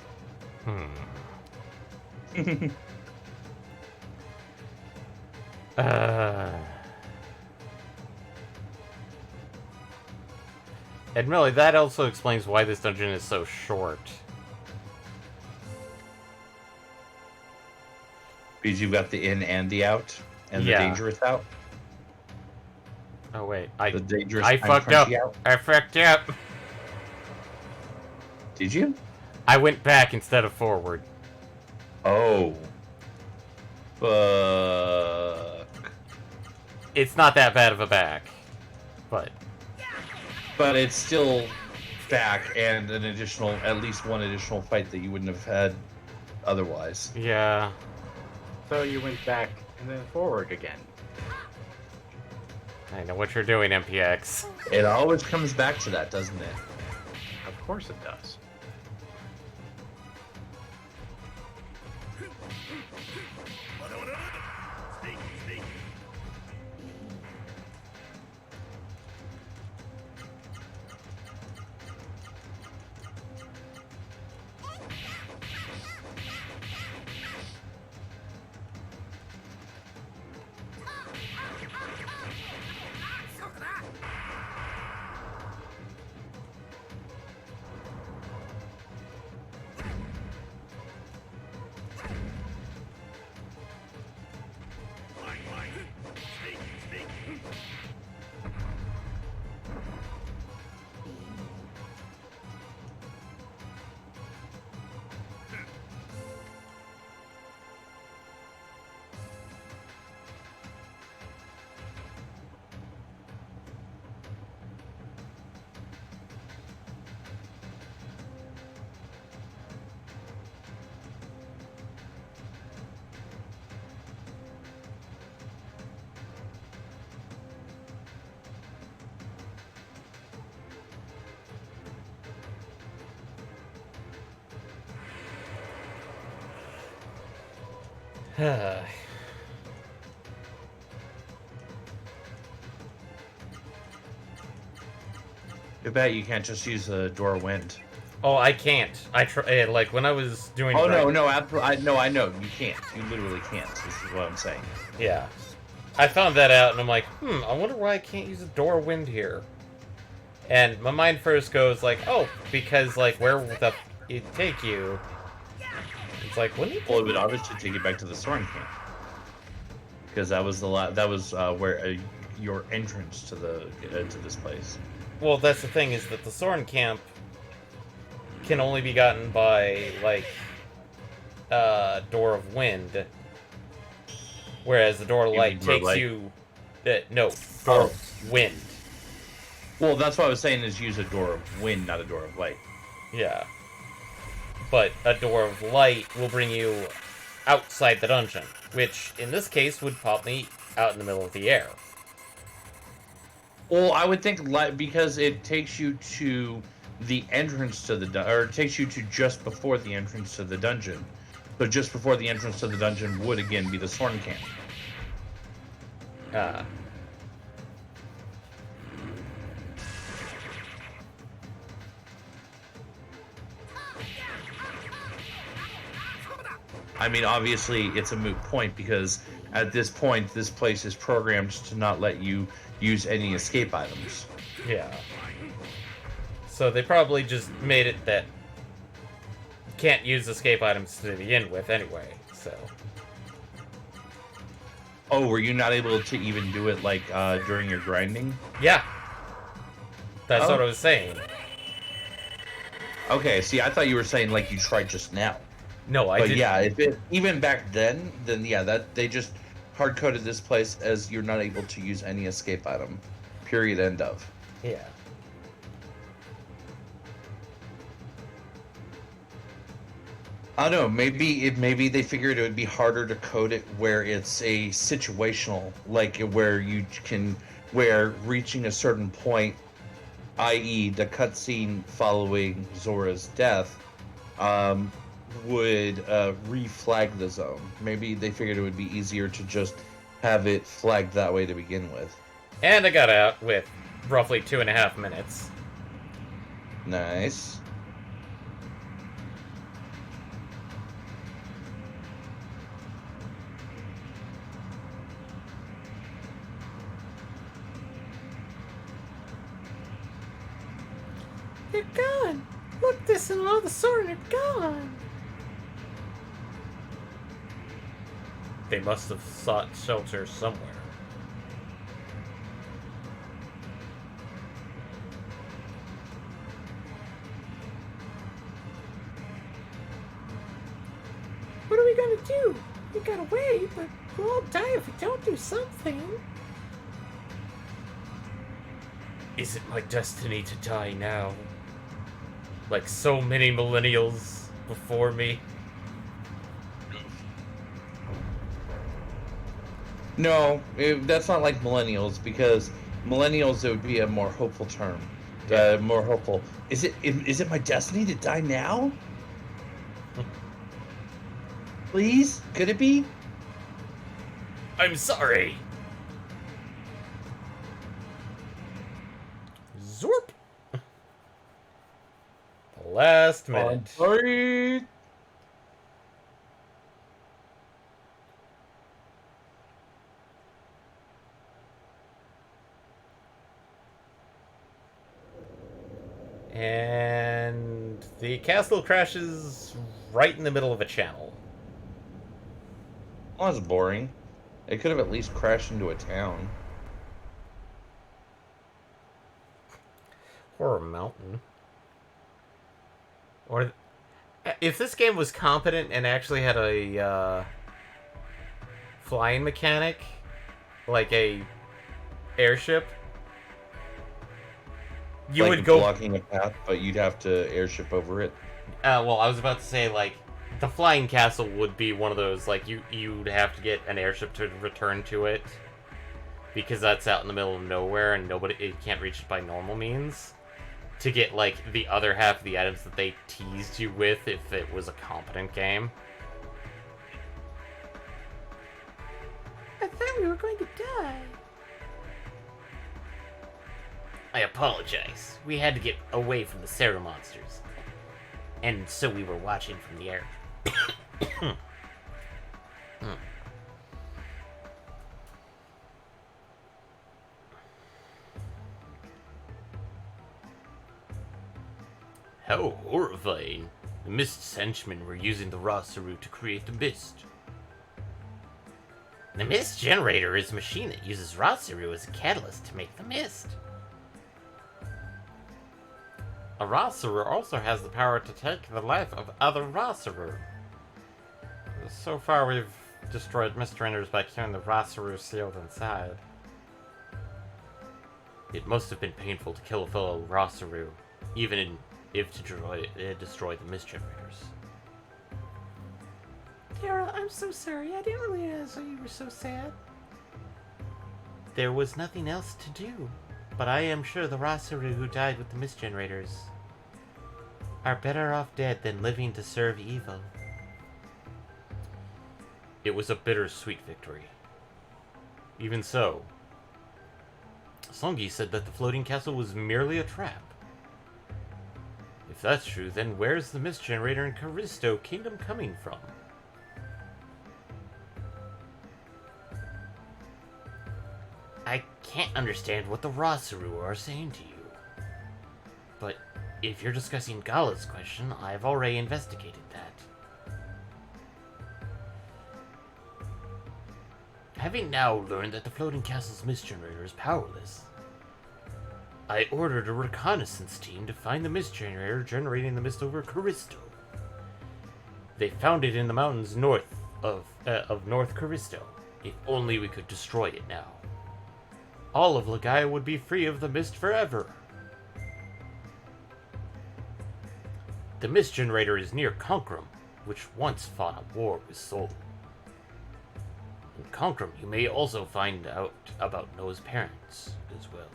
And really, that also explains why this dungeon is so short. Because you've got the in and the out, and Yeah. the dangerous out. Oh wait, The dangerous I time fucked up. crunchy out. I fucked up. Did you? I went back instead of forward. Oh. Fuck. It's not that bad of a back, but But it's still back and an additional, at least one additional fight that you wouldn't have had otherwise. yeah. So you went back and then forward again. I know what you're doing, MPX. It always comes back to that, doesn't it? Of course it does. I bet you can't just use a door wind. Oh, I can't. I try. Like when I was doing. Oh no, I know you can't. You literally can't. This is what I'm saying. Yeah. I found that out, and I'm like, I wonder why I can't use a door wind here. And my mind first goes like, oh, because like where would the it take you? It's like, wouldn't it? Well, it would obviously take you back to the Soren camp, because that was where your entrance to the to this place. Well, that's the thing, is that the Soren camp can only be gotten by like Door of Wind, whereas the Door of Light Door of takes Light? you. No, Door of Wind. Well, that's what I was saying, is use a door of wind, not a door of light. Yeah. But a Door of Light will bring you outside the dungeon, which in this case would pop me out in the middle of the air. Well, I would think light, because it takes you to the entrance to the or it takes you to just before the entrance to the dungeon. So just before the entrance to the dungeon would again be the Sorn camp. I mean, obviously, it's a moot point because at this point, this place is programmed to not let you use any escape items. Yeah. So they probably just made it that you can't use escape items to begin with anyway, so... Oh, were you not able to even do it, like, during your grinding? Yeah. That's what I was saying. Okay, see, I thought you were saying, like, you tried just now. No, I didn't. Yeah, if it, even back then yeah, that they just hard-coded this place as you're not able to use any escape item. Period, end of. Yeah. I don't know, maybe they figured it would be harder to code it where it's a situational, like where where reaching a certain point, i.e. the cutscene following Zora's death, would reflag the zone. Maybe they figured it would be easier to just have it flagged that way to begin with. And I got out with roughly 2.5 minutes. Nice. They're gone. Look, this and all the sword are gone. They must have sought shelter somewhere. What are we gonna do? We gotta wait, but we'll all die if we don't do something. Is it my destiny to die now? Like so many millennials before me? No, that's not like millennials, because millennials, it would be a more hopeful term. More hopeful. Is it my destiny to die now? Please? Could it be? I'm sorry! Zorp! The last minute. Sorry. And the castle crashes right in the middle of a channel. Well, that's boring. It could have at least crashed into a town. Or a mountain. Or... If this game was competent and actually had a flying mechanic, like a airship, you like would go blocking a path, but you'd have to airship over it. well, I was about to say, like, the flying castle would be one of those, like, you'd have to get an airship to return to it, because that's out in the middle of nowhere and it can't reach it by normal means. To get, like, the other half of the items that they teased you with if it was a competent game. I thought we were going to die. I apologize. We had to get away from the Sarah monsters. And so we were watching from the air. How horrifying. The Mist's henchmen were using the Rasaru to create the Mist. The Mist generator is a machine that uses Rasaru as a catalyst to make the Mist. A Rasaru also has the power to take the life of other Rasaru. So far we've destroyed Mist Renders by killing the Rasaru sealed inside. It must have been painful to kill a fellow Rasaru, even if to destroy the Mist Generators. Tara, I'm so sorry. I didn't realize you were so sad. There was nothing else to do, but I am sure the Rasaru who died with the Mist Generators are better off dead than living to serve evil. It was a bittersweet victory. Even so, Songi said that the floating castle was merely a trap. If that's true, then where's the mist generator in Callisto Kingdom coming from? I can't understand what the Rasaru are saying to you. But if you're discussing Gala's question, I've already investigated that. Having now learned that the floating castle's mist generator is powerless, I ordered a reconnaissance team to find the mist generator generating the mist over Callisto. They found it in the mountains north of North Callisto. If only we could destroy it now. All of Legaia would be free of the mist forever. The mist generator is near Konkrum, which once fought a war with Sol. In Konkrum, you may also find out about Noah's parents as well.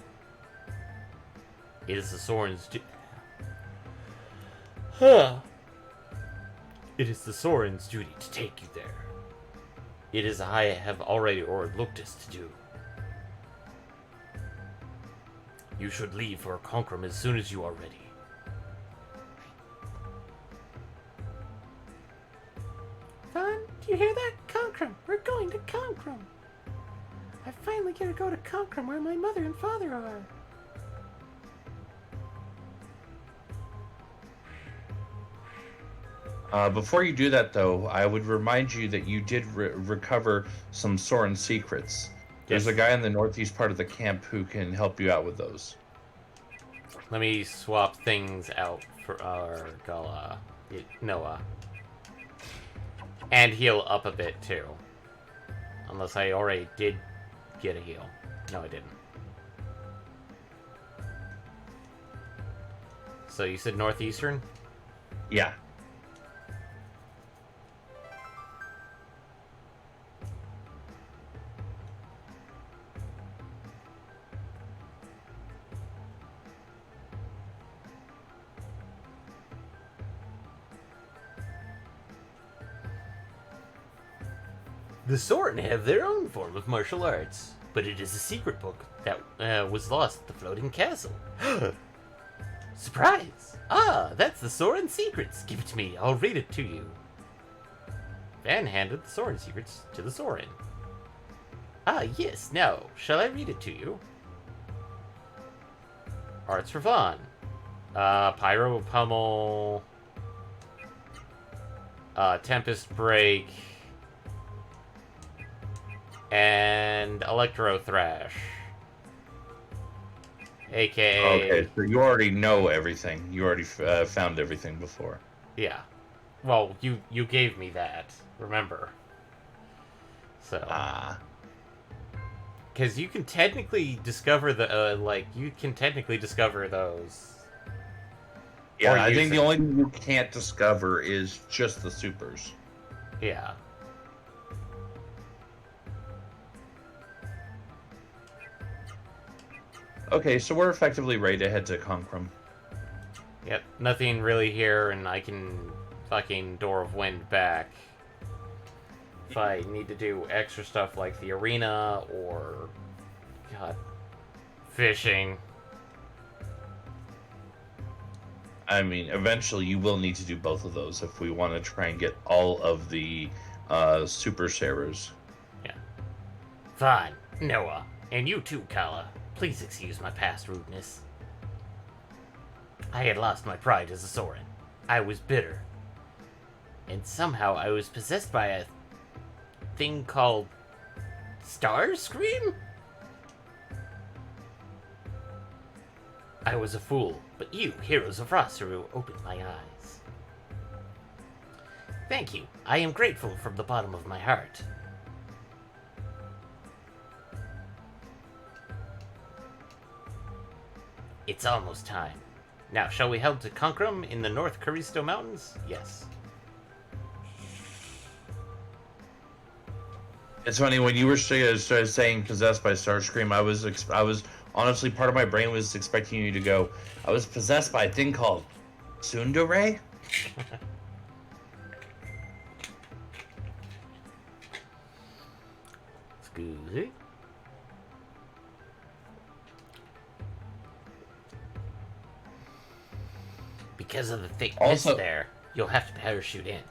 It is the Soren's It is the Soren's duty to take you there. It is I have already ordered Luctus to do. You should leave for Konkrum as soon as you are ready. Vaughn, do you hear that? Konkrum! We're going to Konkrum! I finally get to go to Konkrum where my mother and father are. Before you do that, though, I would remind you that you did recover some Soren secrets. There's a guy in the northeast part of the camp who can help you out with those. Let me swap things out for our Noah. And heal up a bit, too. Unless I already did get a heal. No, I didn't. So you said northeastern? Yeah. The Soren have their own form of martial arts, but it is a secret book that was lost at the floating castle. Surprise! Ah, that's the Soren secrets. Give it to me. I'll read it to you. Van handed the Soren secrets to the Soren. Ah, yes. Now, shall I read it to you? Arts for Vaughn. Pyro Pummel. Tempest Break. And Electro Thrash. AKA... Okay, so you already know everything. You already found everything before. Yeah. Well, you gave me that, remember. So... Because you can technically discover the, you can technically discover those. Yeah, I think the only thing you can't discover is just the supers. Yeah. Okay, so we're effectively ready to head to Konkrum. Yep, nothing really here, and I can fucking Door of Wind back. If I need to do extra stuff like the arena or, God, fishing. I mean, eventually you will need to do both of those if we want to try and get all of the super Sarahs. Yeah. Fine, Noah. And you too, Kala. Please excuse my past rudeness. I had lost my pride as a Soren. I was bitter. And somehow I was possessed by a thing called Starscream? I was a fool, but you, heroes of Rasaru, opened my eyes. Thank you. I am grateful from the bottom of my heart. It's almost time. Now, shall we head to Konkrum in the North Callisto Mountains? Yes. It's funny, when you were started saying possessed by Starscream, I was honestly, part of my brain was expecting you to go, I was possessed by a thing called Tsundere? Scusi. Because of the thick mist Also- there, you'll have to parachute in.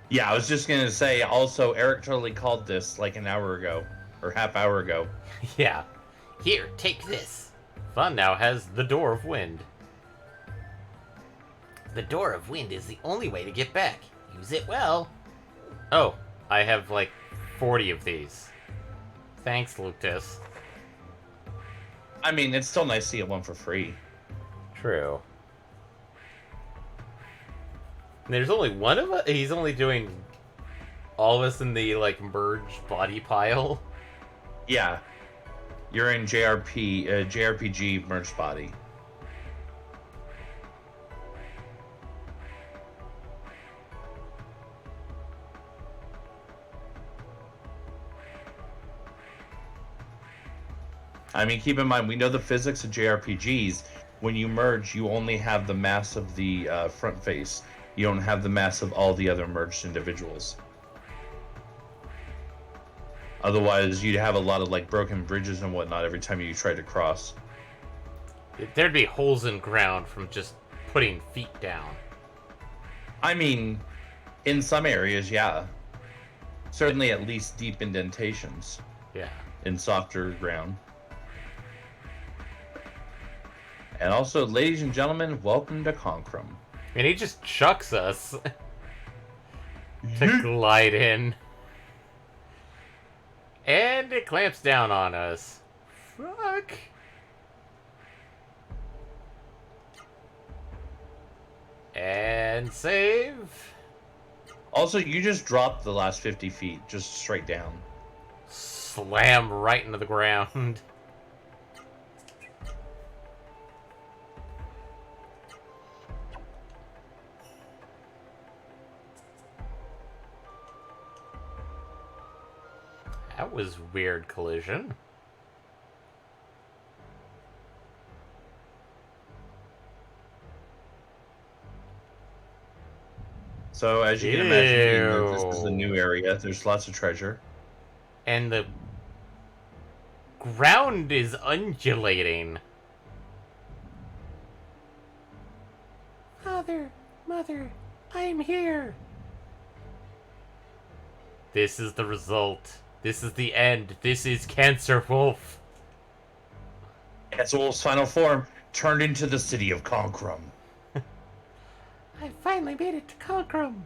Yeah, I was just gonna say. Also, Eric totally called this like an hour ago or half hour ago. Yeah. Here, take this. Fun now has the Door of Wind. The Door of Wind is the only way to get back. Use it well. Oh, I have like 40 of these. Thanks, Lucas. I mean, it's still nice to get one for free. True. There's only one of us. He's only doing all of us in the like merged body pile. Yeah, you're in JRPG merged body. I mean, keep in mind, we know the physics of JRPGs. When you merge, you only have the mass of the front face. You don't have the mass of all the other merged individuals. Otherwise, you'd have a lot of like broken bridges and whatnot every time you try to cross. There'd be holes in ground from just putting feet down. I mean, in some areas, yeah. Certainly at least deep indentations Yeah. in softer ground. And also, ladies and gentlemen, welcome to Concrum. And he just chucks us to glide in. And it clamps down on us. Fuck. And save. Also, you just dropped the last 50 feet, just straight down. Slam right into the ground. That was weird collision. So, as you can imagine, Ew. this is a new area. There's lots of treasure. And the ground is undulating. Father, Mother, I am here. This is the result. This is the end. This is Cancer Wolf. Etzel's final form turned into the city of Concrum. I finally made it to Concrum.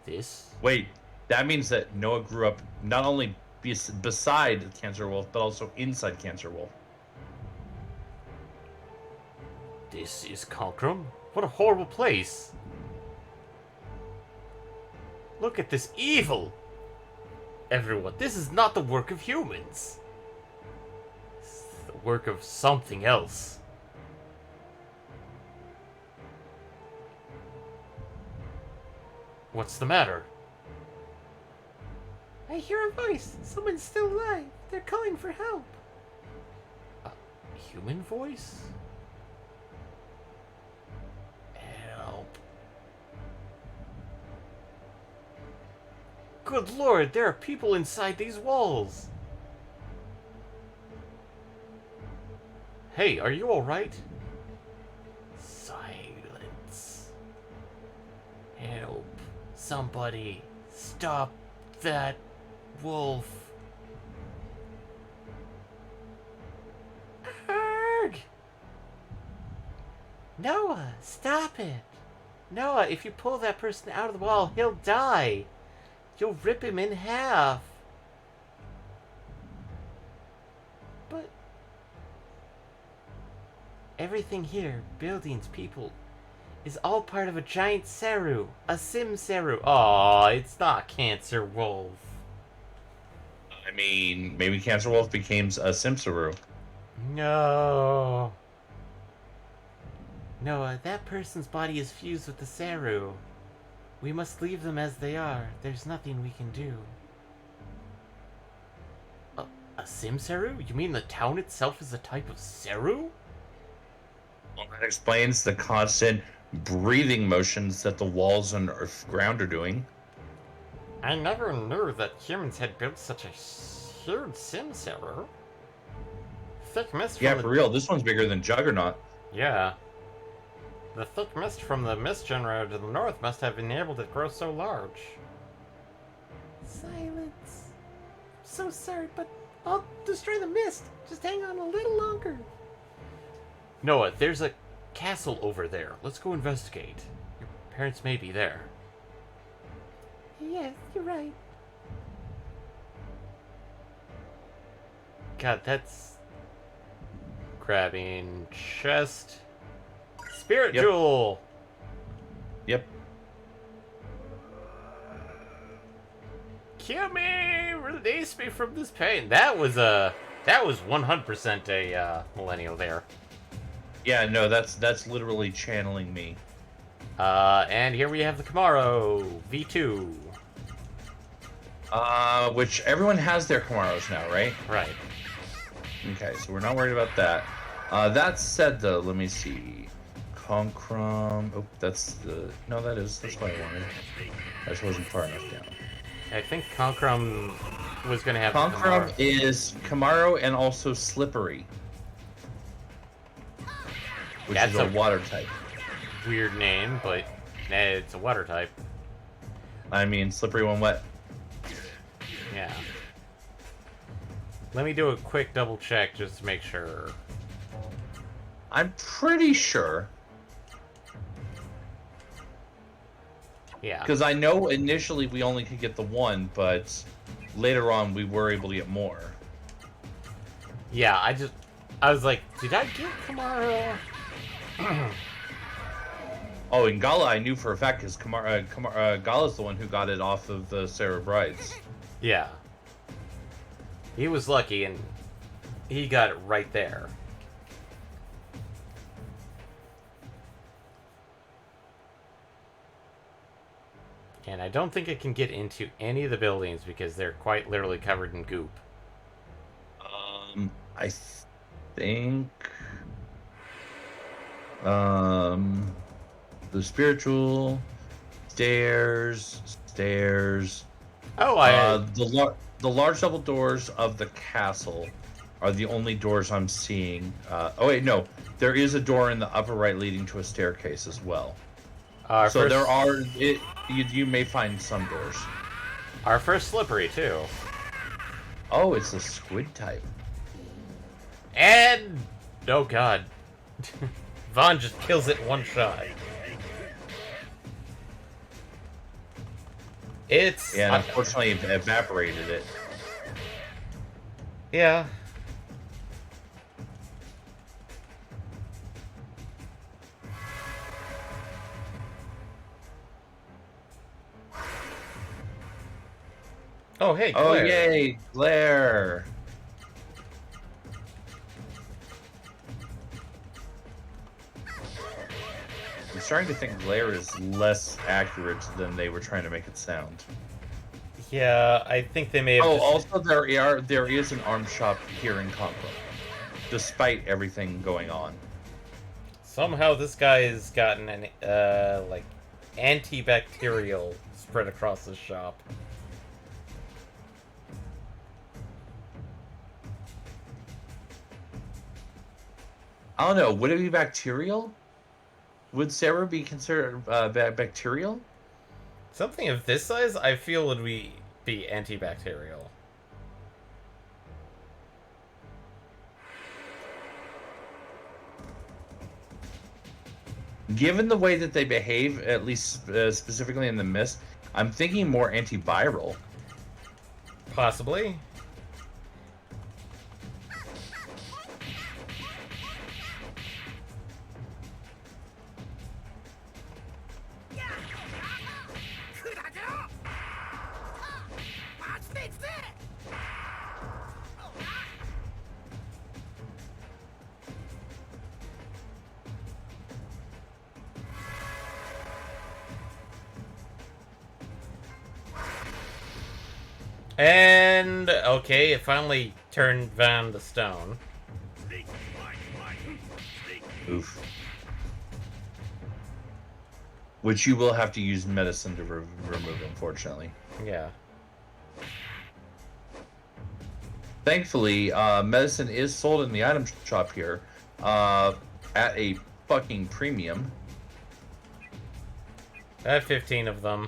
This? Wait, that means that Noah grew up not only beside Cancer Wolf, but also inside Cancer Wolf. This is Concrum? What a horrible place. Look at this evil. Everyone, this is not the work of humans. It's the work of something else. What's the matter? I hear a voice. Someone's still alive. They're calling for help. A human voice? Help. Good lord, there are people inside these walls. Hey, are you alright? Silence. Help. Somebody. Stop that wolf. Arg! Noah, stop it. Noah, if you pull that person out of the wall, he'll die. You'll rip him in half. But everything here, buildings, people, is all part of a giant Saru. A Sim Saru. Aw, it's not Cancer Wolf. I mean, maybe Cancer Wolf became a Simsaru. No. Noah, that person's body is fused with the Saru. We must leave them as they are. There's nothing we can do. A Sim Saru? You mean the town itself is a type of Saru? Well, that explains the constant breathing motions that the walls and earth ground are doing. I never knew that humans had built such a huge sim server. Thick mist from Yeah, the... for real. This one's bigger than Juggernaut. Yeah. The thick mist from the mist generator to the north must have enabled it to grow so large. Silence. So sorry, but I'll destroy the mist. Just hang on a little longer. Noah, there's a castle over there. Let's go investigate. Your parents may be there. Yes, you're right. God, that's... Grabbing chest. Spirit Yep. jewel! Yep. Kill me! Release me from this pain. That was 100% a millennial there. Yeah, no, that's literally channeling me. And here we have the Camaro V2. Which everyone has their Camaros now, right? Right. Okay, so we're not worried about that. That said, though, let me see. Concrum. Oh, that's what I wanted. I just wasn't far enough down. I think Concrum was going to have Concrum the Camaro. is Camaro and also Slippery, which That's is a a- water type. Weird name, but it's a water type. I mean, Slippery when wet. Yeah. Let me do a quick double check just to make sure. I'm pretty sure, Yeah. because I know initially we only could get the one, but later on we were able to get more. Yeah, I was like, did I get Camaro? Oh, and Gala I knew for a fact because Gala's the one who got it off of the Sarah Brides. Yeah. He was lucky and he got it right there. And I don't think it can get into any of the buildings because they're quite literally covered in goop. I think the spiritual stairs. Oh, The large double doors of the castle are the only doors I'm seeing. Oh wait, no, there is a door in the upper right leading to a staircase as well. So there are. You may find some doors. Our first Slippery, too. Oh, it's a squid type. And... oh god. Vaughn just kills it in one shot. It's... Yeah, and unfortunately it evaporated it. yeah. Oh, hey, Claire. Oh yay, Claire! I'm starting to think Glare is less accurate than they were trying to make it sound. Yeah, I think they may have Oh, just... also there is an arm shop here in Congo, despite everything going on. Somehow this guy has gotten an, like, antibacterial spread across his shop. I don't know. Would it be bacterial? Would Sarah be considered bacterial? Something of this size, I feel would be antibacterial. Given the way that they behave, at least specifically in the mist, I'm thinking more antiviral. Possibly. And, okay, it finally turned Van to stone. Oof. Which you will have to use medicine to remove, unfortunately. Yeah. Thankfully, medicine is sold in the item shop here at a fucking premium. I have 15 of them.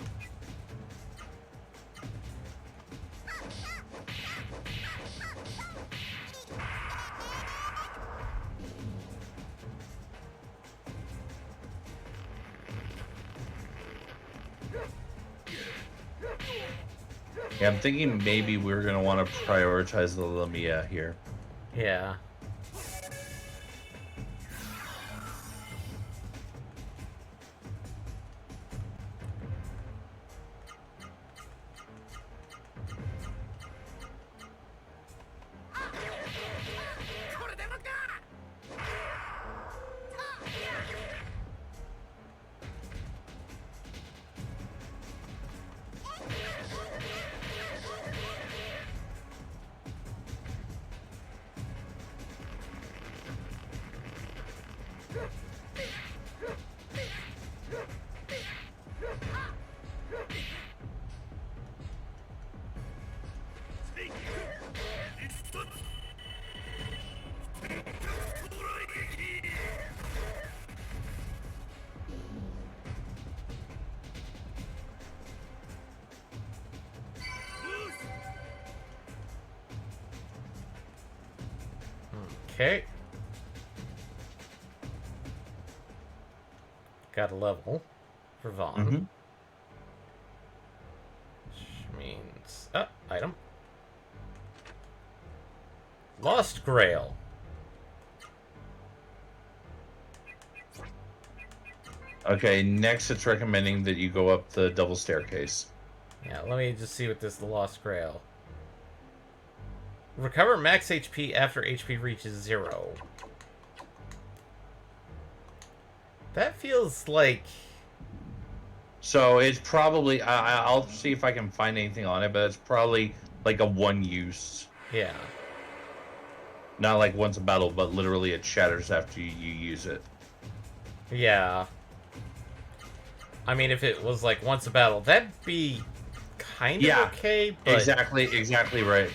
Yeah, I'm thinking maybe we're going to want to prioritize the Lamia here. Yeah. Okay. Got a level for Vaughn. Mm-hmm. Which means... Oh, item. Lost Grail. Okay, next it's recommending that you go up the double staircase. Yeah, let me just see what this Lost Grail. Recover max HP after HP reaches 0. That feels like... So it's probably, I'll see if I can find anything on it, but it's probably like a one use. Yeah. Not like once a battle, but literally it shatters after you use it. Yeah. I mean, if it was like once a battle, that'd be kind of okay, but... Exactly right.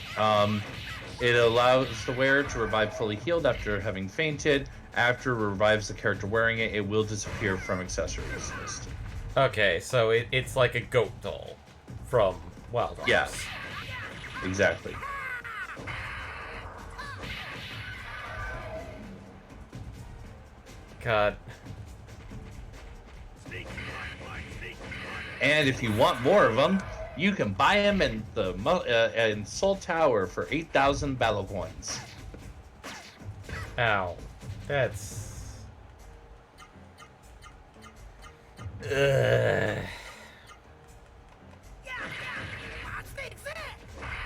It allows the wearer to revive fully healed after having fainted. After it revives the character wearing it, it will disappear from accessories list. Okay, so it's like a goat doll from Wild Arms. Yeah. Exactly. God. And if you want more of them, you can buy them in the in Soul Tower for 8,000 battle coins. Ow. That's... Ugh.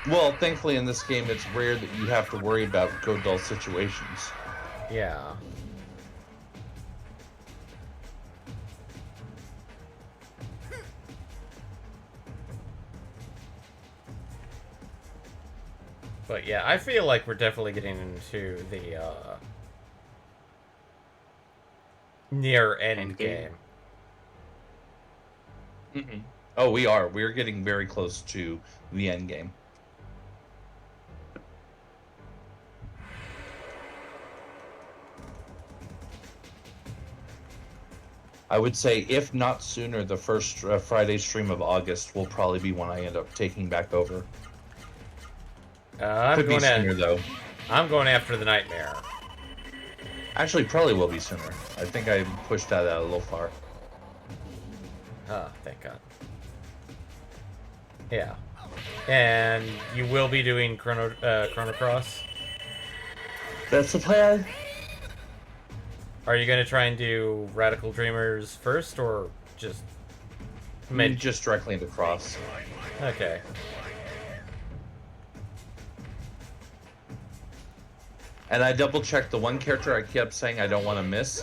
Well, thankfully in this game, it's rare that you have to worry about goat doll situations. Yeah. But yeah, I feel like we're definitely getting into the near end game. Mm-hmm. Oh, we are. We're getting very close to the end game. I would say, if not sooner, the first Friday stream of August will probably be when I end up taking back over. Could be sooner, though. I'm going after the Nightmare. Actually, probably will be sooner. I think I pushed that out a little far. Oh, thank God. Yeah. And you will be doing Chrono Cross? That's the plan. Are you going to try and do Radical Dreamers first, or just... Just directly into Cross. Okay. And I double-checked the one character I kept saying I don't want to miss.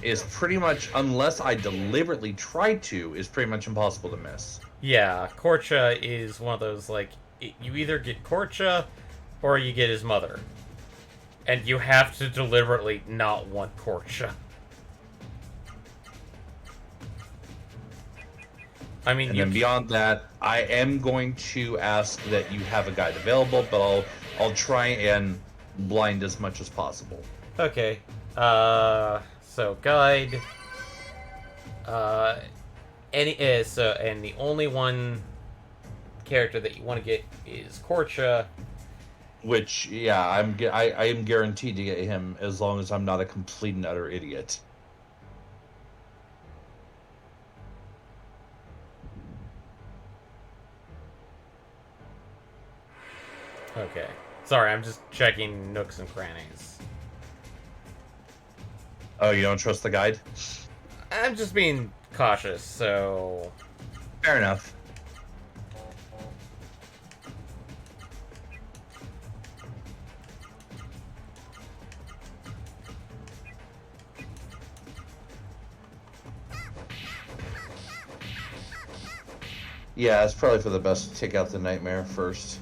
Is pretty much, unless I deliberately try to, is pretty much impossible to miss. Yeah, Korcha is one of those, like, you either get Korcha, or you get his mother. And you have to deliberately not want Korcha. I mean, And you then beyond that, I am going to ask that you have a guide available, but I'll try and blind as much as possible. Okay. So guide. And the only one character that you want to get is Korcha. Which, yeah, I am guaranteed to get him as long as I'm not a complete and utter idiot. Okay. Sorry, I'm just checking nooks and crannies. Oh, you don't trust the guide? I'm just being cautious, so... Fair enough. Yeah, it's probably for the best to take out the nightmare first.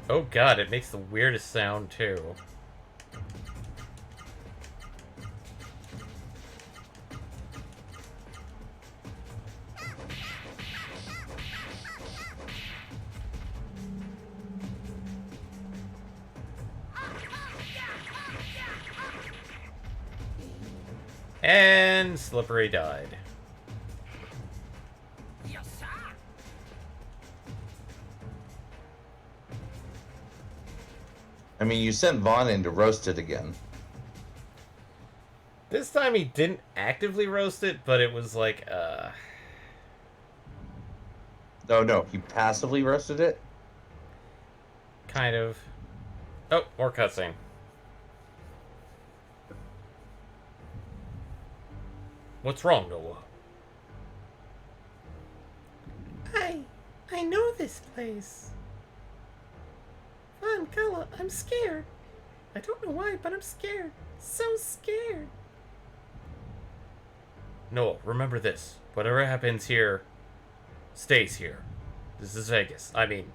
Oh god, it makes the weirdest sound, too. And Slippery died. I mean, you sent Vaughn in to roast it again. This time he didn't actively roast it, but it was like, No, he passively roasted it? kind of... Oh, more cutscene. What's wrong, Noah? I know this place. Kala, I'm scared. I don't know why, but I'm scared. So scared. Noah, remember this. Whatever happens here, stays here. This is Vegas. I mean,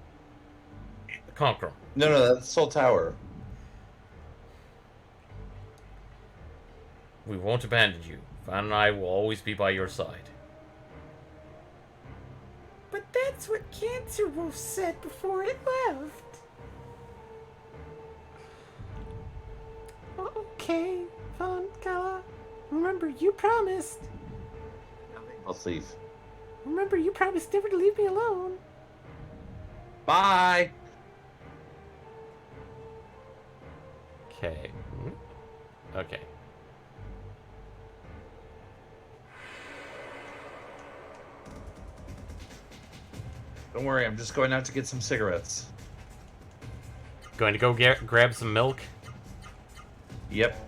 Concrum. No, that's Soul Tower. We won't abandon you. Van and I will always be by your side. But that's what Cancer Wolf said before it left. Okay, Kala. Remember, you promised. I'll leave. Remember, you promised never to leave me alone. Bye! Okay. Okay. Don't worry, I'm just going out to get some cigarettes. Going to go grab some milk? Yep.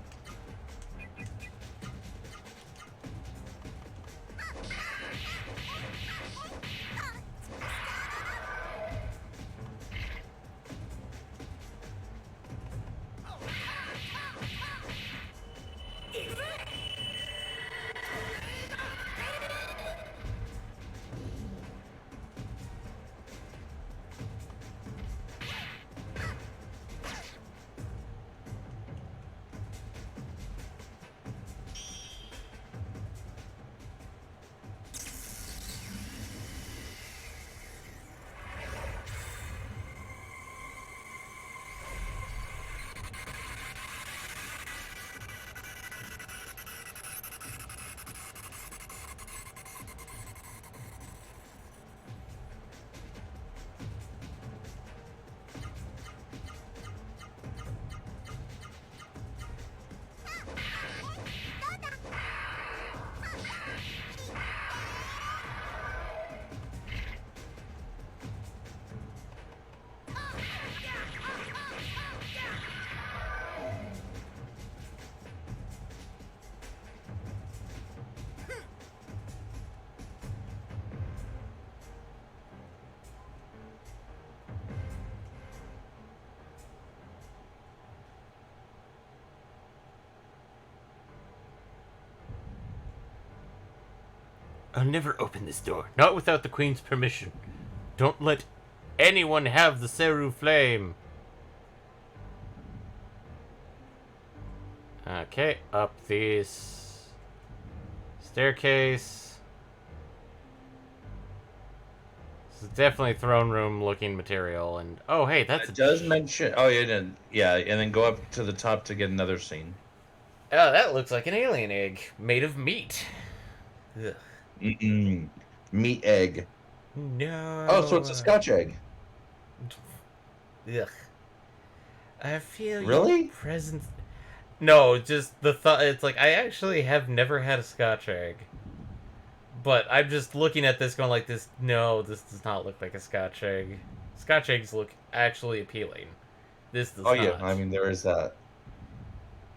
I'll never open this door. Not without the Queen's permission. Don't let anyone have the Seru flame. Okay, up this staircase. This is definitely throne room looking material, and oh hey, that's It does mention. Oh yeah, and then go up to the top to get another scene. Oh, that looks like an alien egg made of meat. Ugh. Meat egg. No. Oh, so it's a Scotch egg. Ugh. I feel Really? your presence. No, just the thought. It's like I actually have never had a Scotch egg, but I'm just looking at this going like this. No, this does not look like a Scotch egg. Scotch eggs look actually appealing. This does Oh not. yeah, I mean there is that.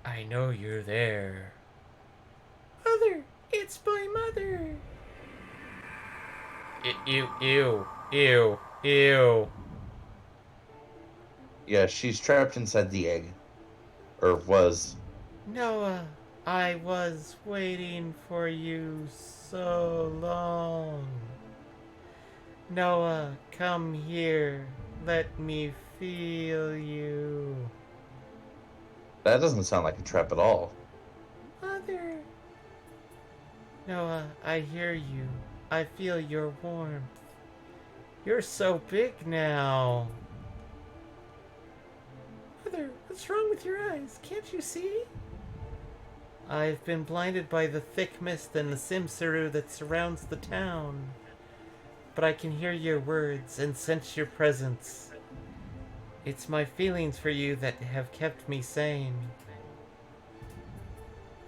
I know you're there. Mother, it's my mother. Ew. Yeah, she's trapped inside the egg, or was. Noah, I was waiting for you so long. Noah, come here. Let me feel you. That doesn't sound like a trap at all. Mother. Noah, I hear you. I feel your warmth. You're so big now. Mother, what's wrong with your eyes? Can't you see? I've been blinded by the thick mist and the Simsaru that surrounds the town. But I can hear your words and sense your presence. It's my feelings for you that have kept me sane.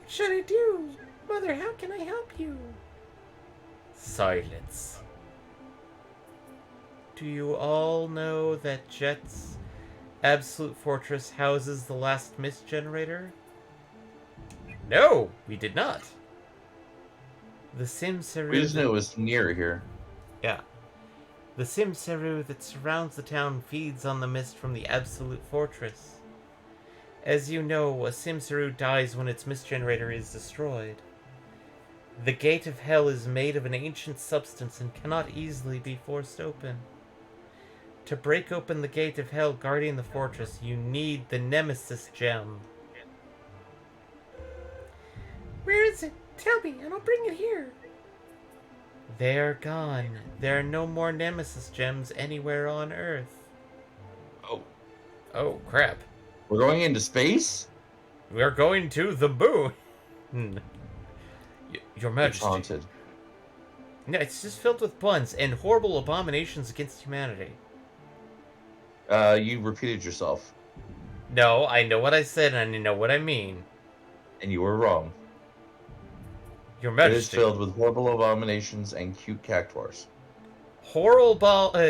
What should I do? Mother, how can I help you? Silence. Do you all know that Jet's Absolute Fortress houses the last mist generator? No, we did not. The Simsaru. We just knew it was near here. Yeah. The Simsaru that surrounds the town feeds on the mist from the Absolute Fortress. As you know, a Simsaru dies when its mist generator is destroyed. The Gate of Hell is made of an ancient substance and cannot easily be forced open. To break open the Gate of Hell guarding the fortress, you need the Nemesis Gem. Where is it? Tell me, and I'll bring it here. They are gone. There are no more Nemesis Gems anywhere on Earth. Oh, Oh, crap. we're going into space? We're going to the moon. Your It's Majesty. haunted. No, it's just filled with buns and horrible abominations against humanity. You repeated yourself, No, I know what I said and I know what I mean. and you were wrong. Your It is Majesty. filled with horrible abominations and cute cactuars.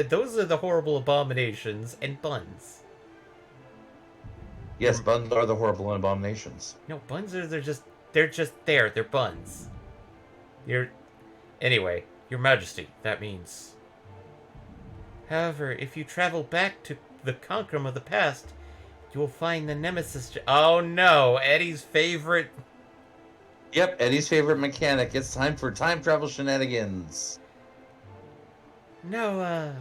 Those are the horrible abominations and buns. Yes, buns are the horrible abominations. No, buns are they're just there. They're buns. Anyway, Your Majesty, that means. However, if you travel back to the Concrum of the past, you will find the Nemesis. Oh no, Eddie's favorite. Yep, Eddie's favorite mechanic. It's time for time travel shenanigans. Noah,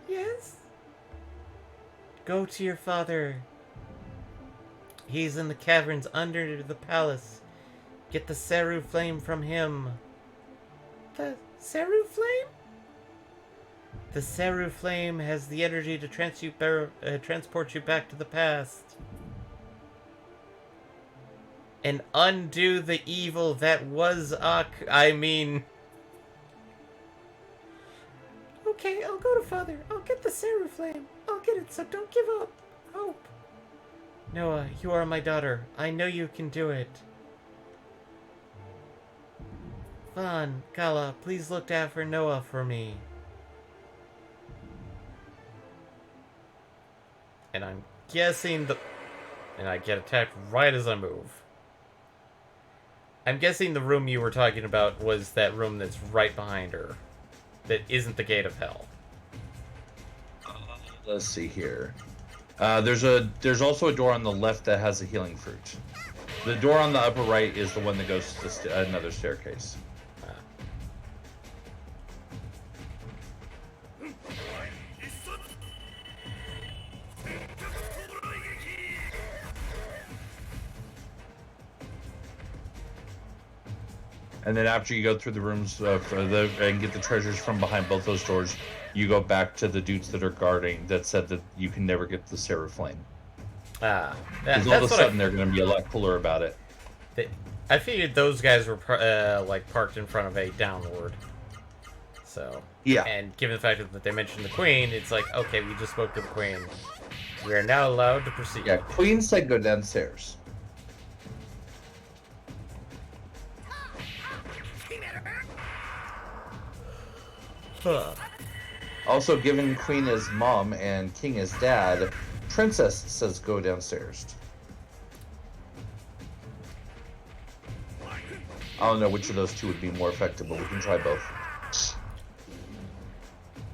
Yes? go to your father. He's in the caverns under the palace. Get the Seru flame from him. The Seru flame? The Seru flame has the energy to transport you back to the past. And undo the evil that was Okay, I'll go to Father. I'll get the Seru flame. I'll get it, so don't give up. Hope. Noah, you are my daughter. I know you can do it. Vaughn, Kala, please look out for Noah for me. And I'm guessing and I get attacked right as I move. I'm guessing the room you were talking about was that room that's right behind her. That isn't the Gate of Hell. Let's see here. There's also a door on the left that has a healing fruit. The door on the upper right is the one that goes to another staircase. And then after you go through the rooms and get the treasures from behind both those doors, you go back to the dudes that are guarding that said that you can never get the Seraphim. Because all of a sudden they're going to be a lot cooler about it. I figured those guys were like parked in front of a downward. So yeah, and given the fact that they mentioned the Queen, it's like, okay, we just spoke to the Queen. We are now allowed to proceed. Yeah, Queen said go downstairs. Also, given Queen as mom and King as dad, Princess says go downstairs. I don't know which of those two would be more effective, but we can try both.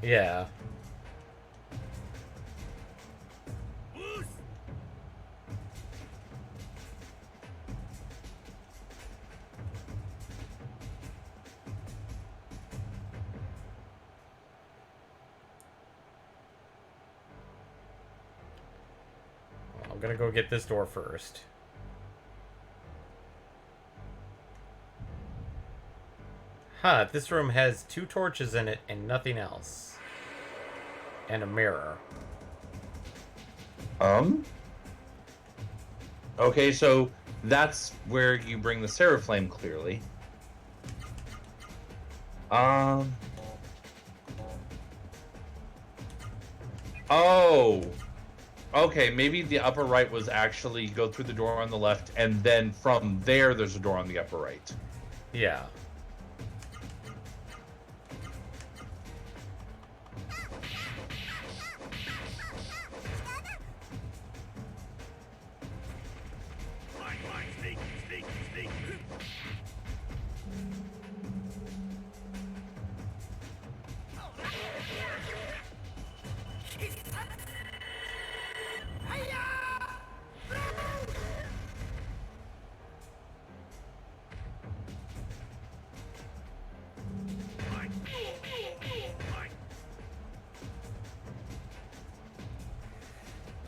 Yeah. I'm gonna go get this door first. Huh, this room has 2 torches in it and nothing else. And a mirror. Okay, so that's where you bring the Seraphim, clearly. Oh. Okay, maybe the upper right was actually go through the door on the left, and then from there, there's a door on the upper right. Yeah.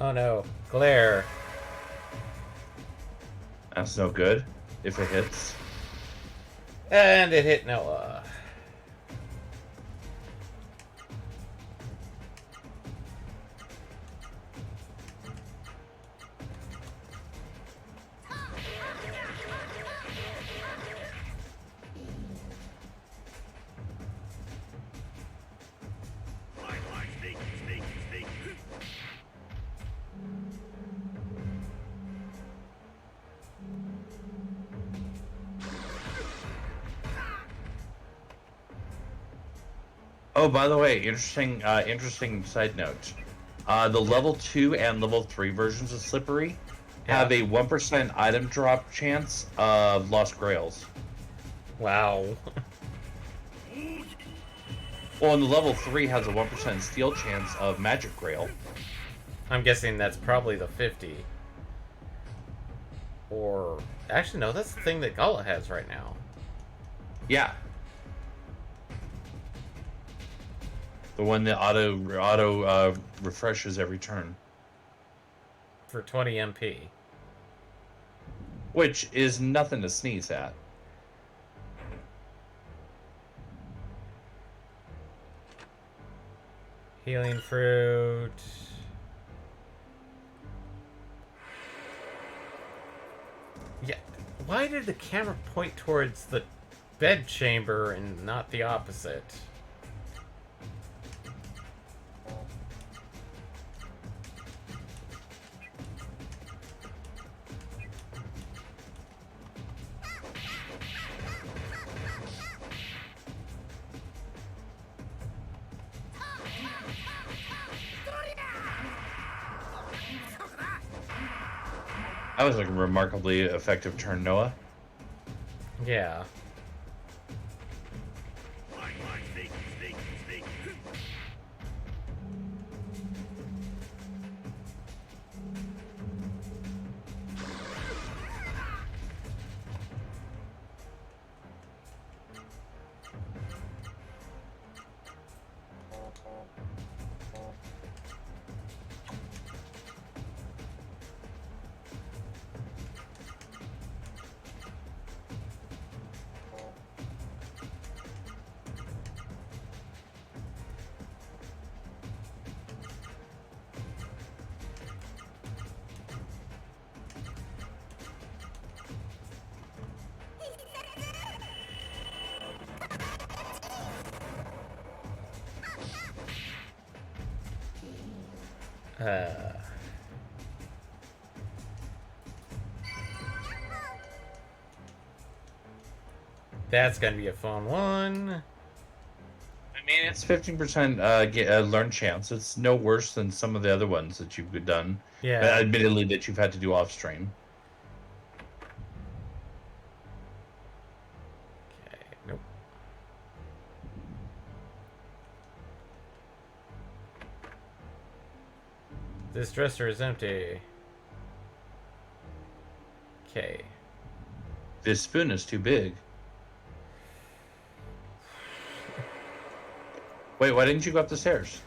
Oh no, glare. That's no good if it hits. And it hit Noah. Oh, by the way, interesting side note. The level 2 and level 3 versions of Slippery have a 1% item drop chance of Lost Grails. Wow. Well, and the level 3 has a 1% steal chance of Magic Grail. I'm guessing that's probably the 50. Or... Actually, no, that's the thing that Gala has right now. Yeah. The one that auto refreshes every turn. For 20 MP. Which is nothing to sneeze at. Healing fruit. Yeah, why did the camera point towards the bed chamber and not the opposite? That was a remarkably effective turn, Noah. Yeah. That's gonna be a fun one. I mean, it's 15% learn chance. It's no worse than some of the other ones that you've done. Yeah. Admittedly, that you've had to do off stream. Okay, nope. This dresser is empty. Okay. This spoon is too big. Wait, why didn't you go up the stairs?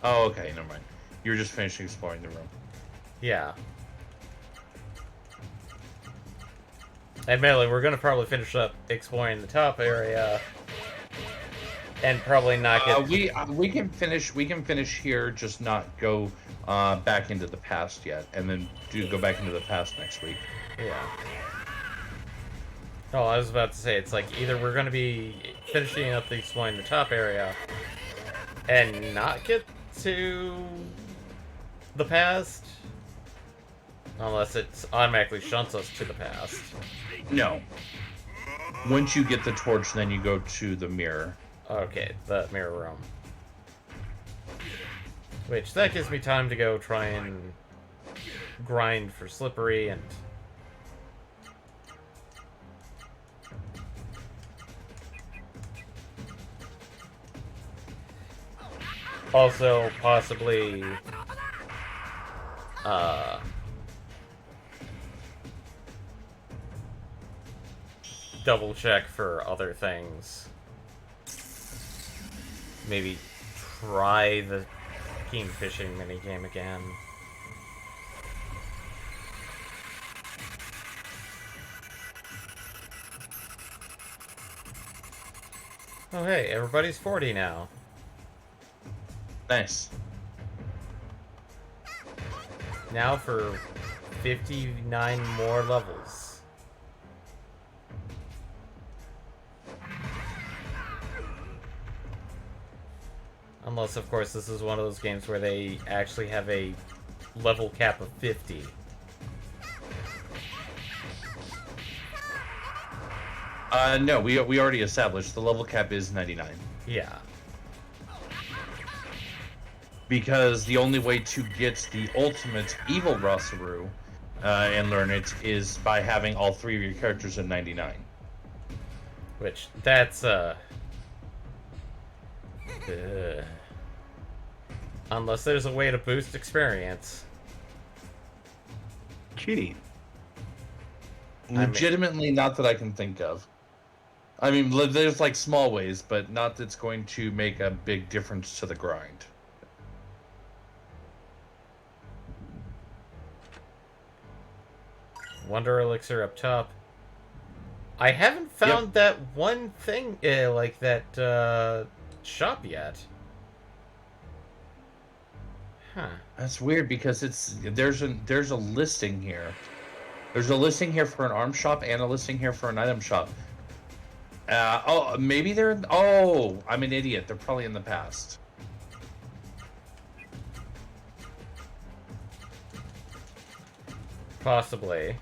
Oh, okay, never mind. You were just finishing exploring the room. Yeah. Admittedly, we're gonna probably finish up exploring the top area, and probably not get. We can finish here, just not go back into the past yet, and then go back into the past next week. Yeah. Oh, I was about to say, it's like either we're gonna be finishing up the exploring the top area, and not get to the past, unless it automatically shunts us to the past. No. Once you get the torch, then you go to the mirror. Okay, the mirror room. Which, that gives me time to go try and grind for slippery and... also, possibly... double check for other things. Maybe try the keen fishing minigame again. Oh hey, everybody's 40 now. Nice. Now for 59 more levels. Unless, of course, this is one of those games where they actually have a level cap of 50. No, we already established the level cap is 99. Yeah. Because the only way to get the ultimate evil Rosaru and learn it is by having all three of your characters at 99. Which, that's, unless there's a way to boost experience. Cheating. Legitimately, not that I can think of. I mean, there's like small ways, but not that's going to make a big difference to the grind. Wonder Elixir up top. I haven't found that one thing, like that, shop yet. Huh. That's weird because there's a listing here. There's a listing here for an arm shop and a listing here for an item shop. Oh, maybe they're... Oh, I'm an idiot. They're probably in the past. Possibly.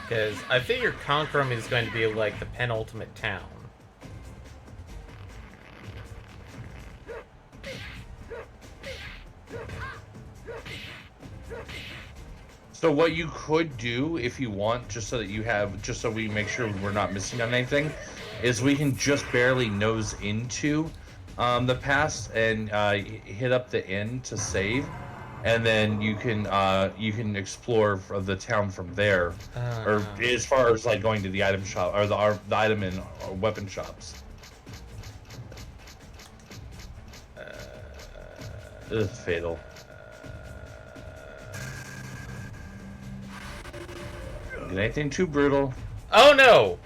Because I figure Concrum is going to be like the penultimate town. So what you could do, if you want, just so we make sure we're not missing on anything, is we can just barely nose into the past and hit up the end to save, and then you can explore the town from there, or as far as like going to the item shop or the item and weapon shops. Fatal. Get anything too brutal. Oh no!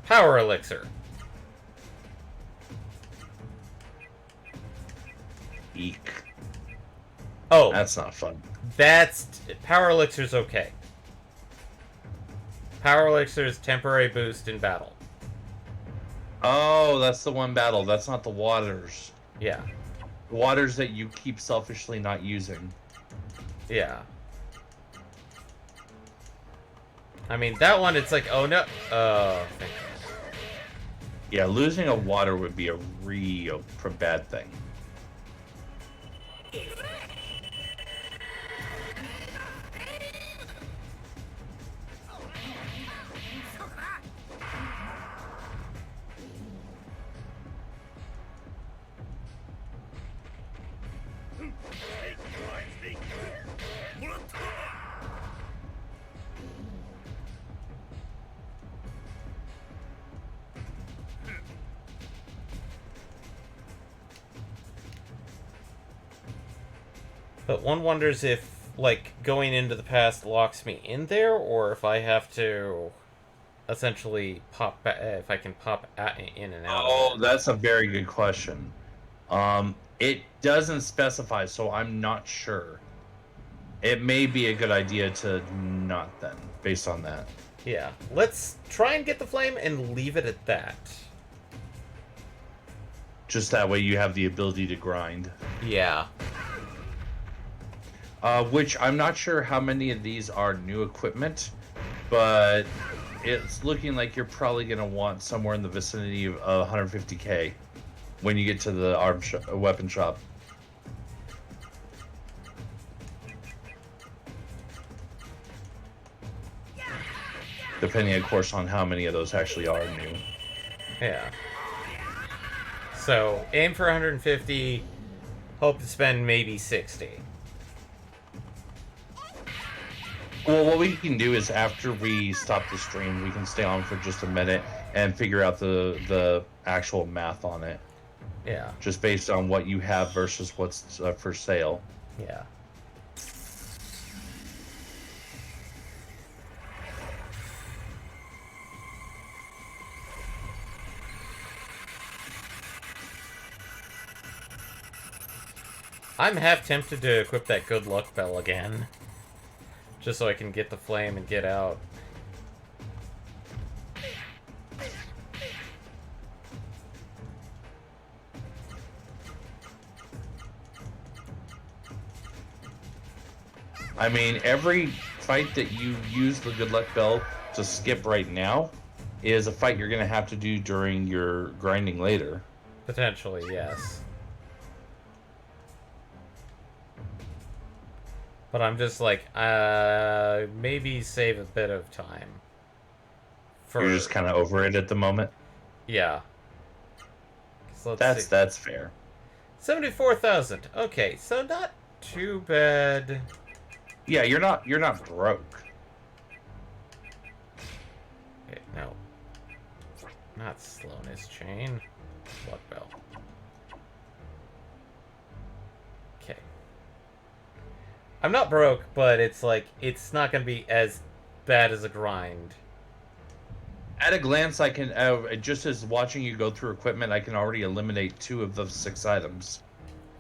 Power Elixir. Eek. Oh. That's not fun. Power Elixir's okay. Power Elixir's temporary boost in battle. Oh, that's the one battle. That's not the waters. Yeah. Waters that you keep selfishly not using. Yeah. I mean, that one, it's like, oh no. Thank you. Yeah, losing a water would be a real bad thing. But one wonders if, like, going into the past locks me in there, or if I have to essentially pop back, if I can pop in and out. Oh, that's a very good question. It doesn't specify, so I'm not sure. It may be a good idea to not then, based on that. Yeah. Let's try and get the flame and leave it at that. Just that way you have the ability to grind. Yeah. Which I'm not sure how many of these are new equipment, but it's looking like you're probably going to want somewhere in the vicinity of 150k when you get to the weapon shop. Depending, of course, on how many of those actually are new. Yeah. So, aim for 150, hope to spend maybe 60. Well, what we can do is after we stop the stream, we can stay on for just a minute and figure out the actual math on it. Yeah. Just based on what you have versus what's for sale. Yeah. I'm half tempted to equip that good luck bell again. Just so I can get the flame and get out. I mean, every fight that you use the good luck bell to skip right now is a fight you're going to have to do during your grinding later. Potentially, yes. But I'm just like, maybe save a bit of time. You're just kind of over it at the moment? Yeah. So let's see. That's fair. 74,000. Okay, so not too bad. Yeah, you're not broke. Okay, no. Not slowness chain. Luck bell. Okay. I'm not broke, but it's like, it's not going to be as bad as a grind. At a glance, I can, just as watching you go through equipment, I can already eliminate 2 of the 6 items.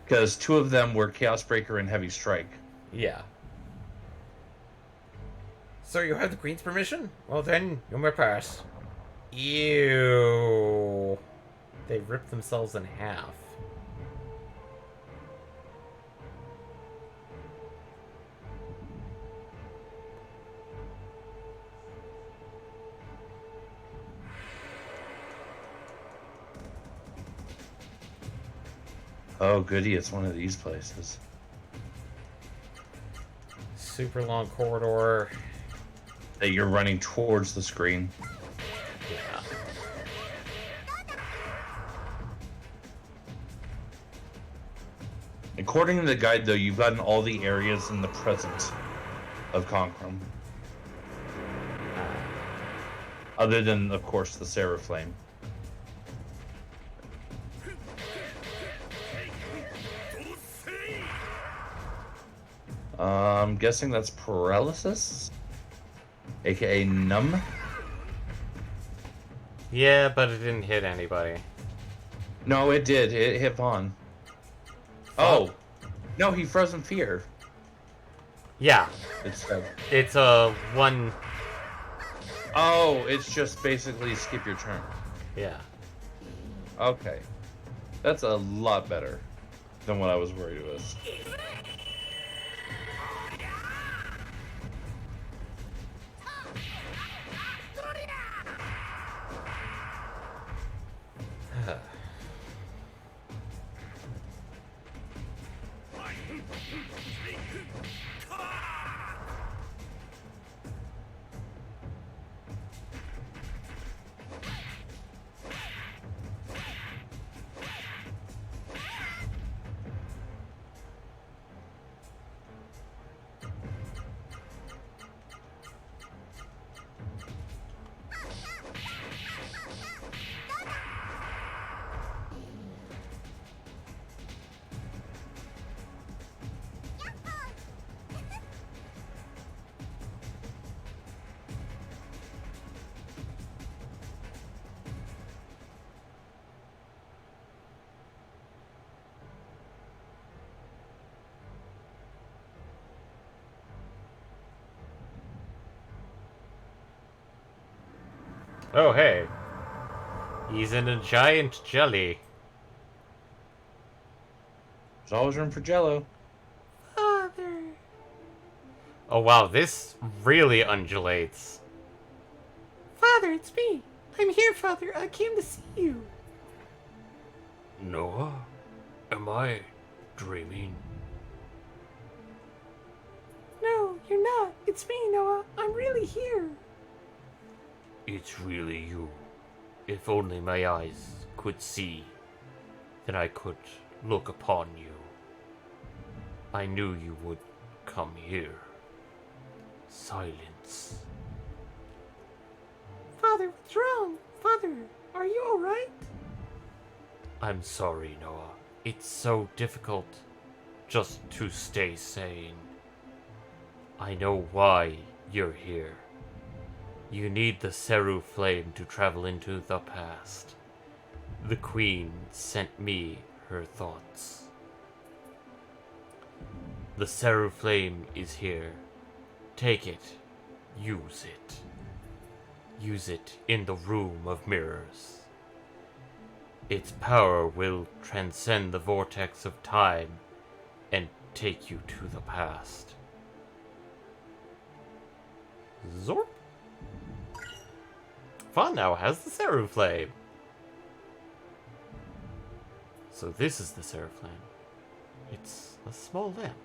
Because 2 of them were Chaos Breaker and Heavy Strike. Yeah. So you have the Queen's permission? Well then, you may pass. Ew. They ripped themselves in half. Oh, goody, it's one of these places. Super long corridor. That you're running towards the screen. Yeah. According to the guide, though, you've gotten all the areas in the present of Concrum. Other than, of course, the Seraphim. I'm guessing that's paralysis? AKA numb? Yeah, but it didn't hit anybody. No, it did. It hit Vaughn. Oh! No, he frozen fear. Yeah. It's It's a one... Oh, it's just basically skip your turn. Yeah. Okay. That's a lot better than what I was worried it was. Oh, hey. He's in a giant jelly. There's always room for Jello. Father. Oh, wow, this really undulates. Father, it's me. I'm here, Father. I came to see you. Noah? Am I dreaming? No, you're not. It's me, Noah. I'm really here. It's really you. If only my eyes could see, then I could look upon you. I knew you would come here. Silence. Father, what's wrong? Father, are you alright? I'm sorry, Noah. It's so difficult just to stay sane. I know why you're here. You need the Seru flame to travel into the past. The Queen sent me her thoughts. The Seru flame is here. Take it. Use it. Use it in the room of mirrors. Its power will transcend the vortex of time and take you to the past. Zorp. Fawn now has the Seru flame. So this is the Seru flame. It's a small lamp.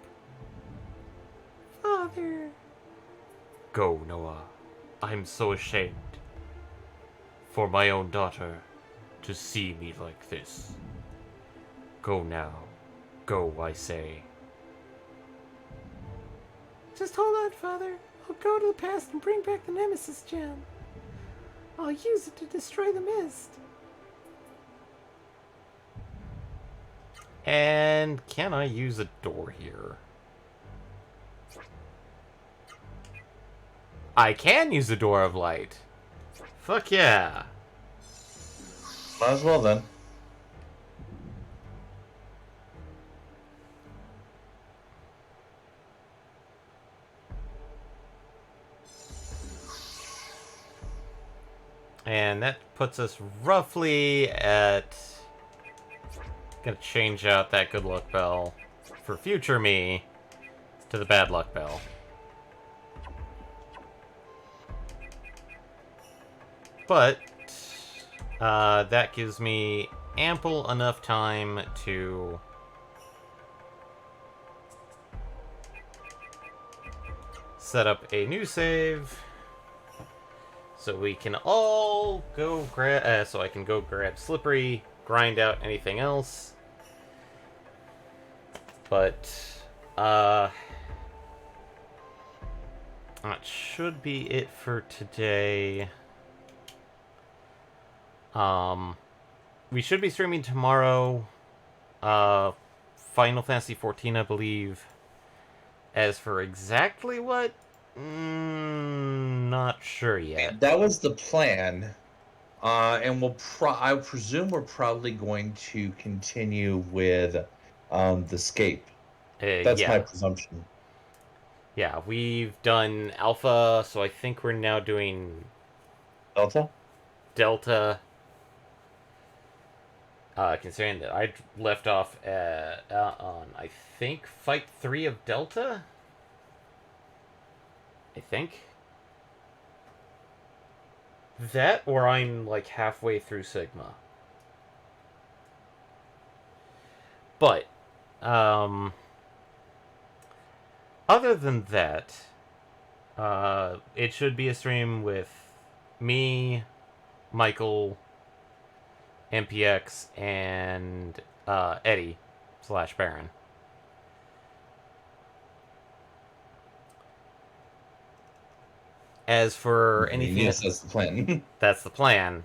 Father. Go, Noah. I'm so ashamed for my own daughter to see me like this. Go now. Go, I say. Just hold on, Father. I'll go to the past and bring back the Nemesis gem. I'll use it to destroy the mist. And can I use a door here? I can use a door of light. Fuck yeah. Might as well then. And that puts us roughly at... Gonna change out that good luck bell for future me to the bad luck bell. But that gives me ample enough time to set up a new save. So we can all go grab, so I can go grab Slippery, grind out anything else. But, that should be it for today. We should be streaming tomorrow, Final Fantasy XIV, I believe. As for exactly what, not sure yet. That was the plan. And I presume we're probably going to continue with the Scape. That's yeah. my presumption. Yeah, we've done Alpha, so I think we're now doing Delta? Delta. Considering that I left off on, I think, Fight 3 of Delta? I think. That, or I'm, like, halfway through Sigma. But, other than that, it should be a stream with me, Michael, MPX, and Eddie / Baron. As for anything, Yes, that's the plan. that's the plan.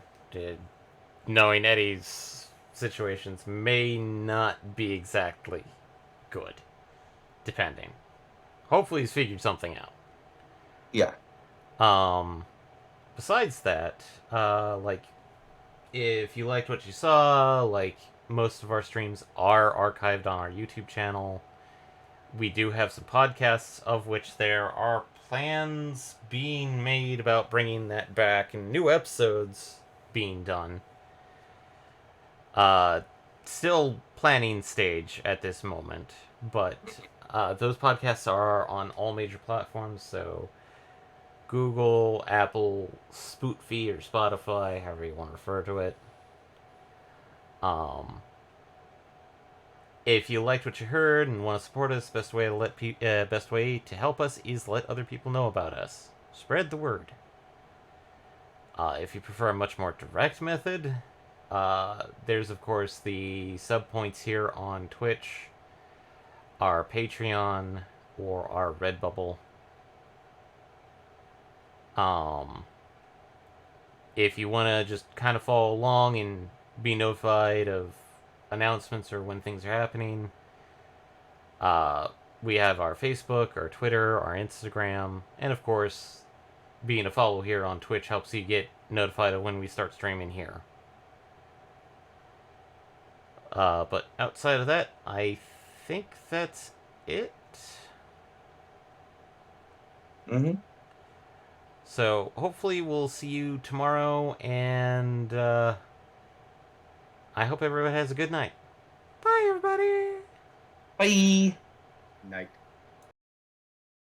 Knowing Eddie's situations may not be exactly good, depending. Hopefully, he's figured something out. Yeah. Besides that, like, if you liked what you saw, like, most of our streams are archived on our YouTube channel. We do have some podcasts, of which there are plans being made about bringing that back and new episodes being done. Still planning stage at this moment, but those podcasts are on all major platforms, so Google, Apple, Spotify, or Spotify, however you want to refer to it. If you liked what you heard and want to support us, best way to help us is let other people know about us. Spread the word. If you prefer a much more direct method, there's of course the sub points here on Twitch, our Patreon, or our Redbubble. If you want to just kind of follow along and be notified of announcements or when things are happening, we have our Facebook, our Twitter, our Instagram, and of course, being a follow here on Twitch helps you get notified of when we start streaming here. But outside of that, I think that's it. Mm-hmm. So hopefully we'll see you tomorrow, and I hope everyone has a good night. Bye, everybody. Bye. Night.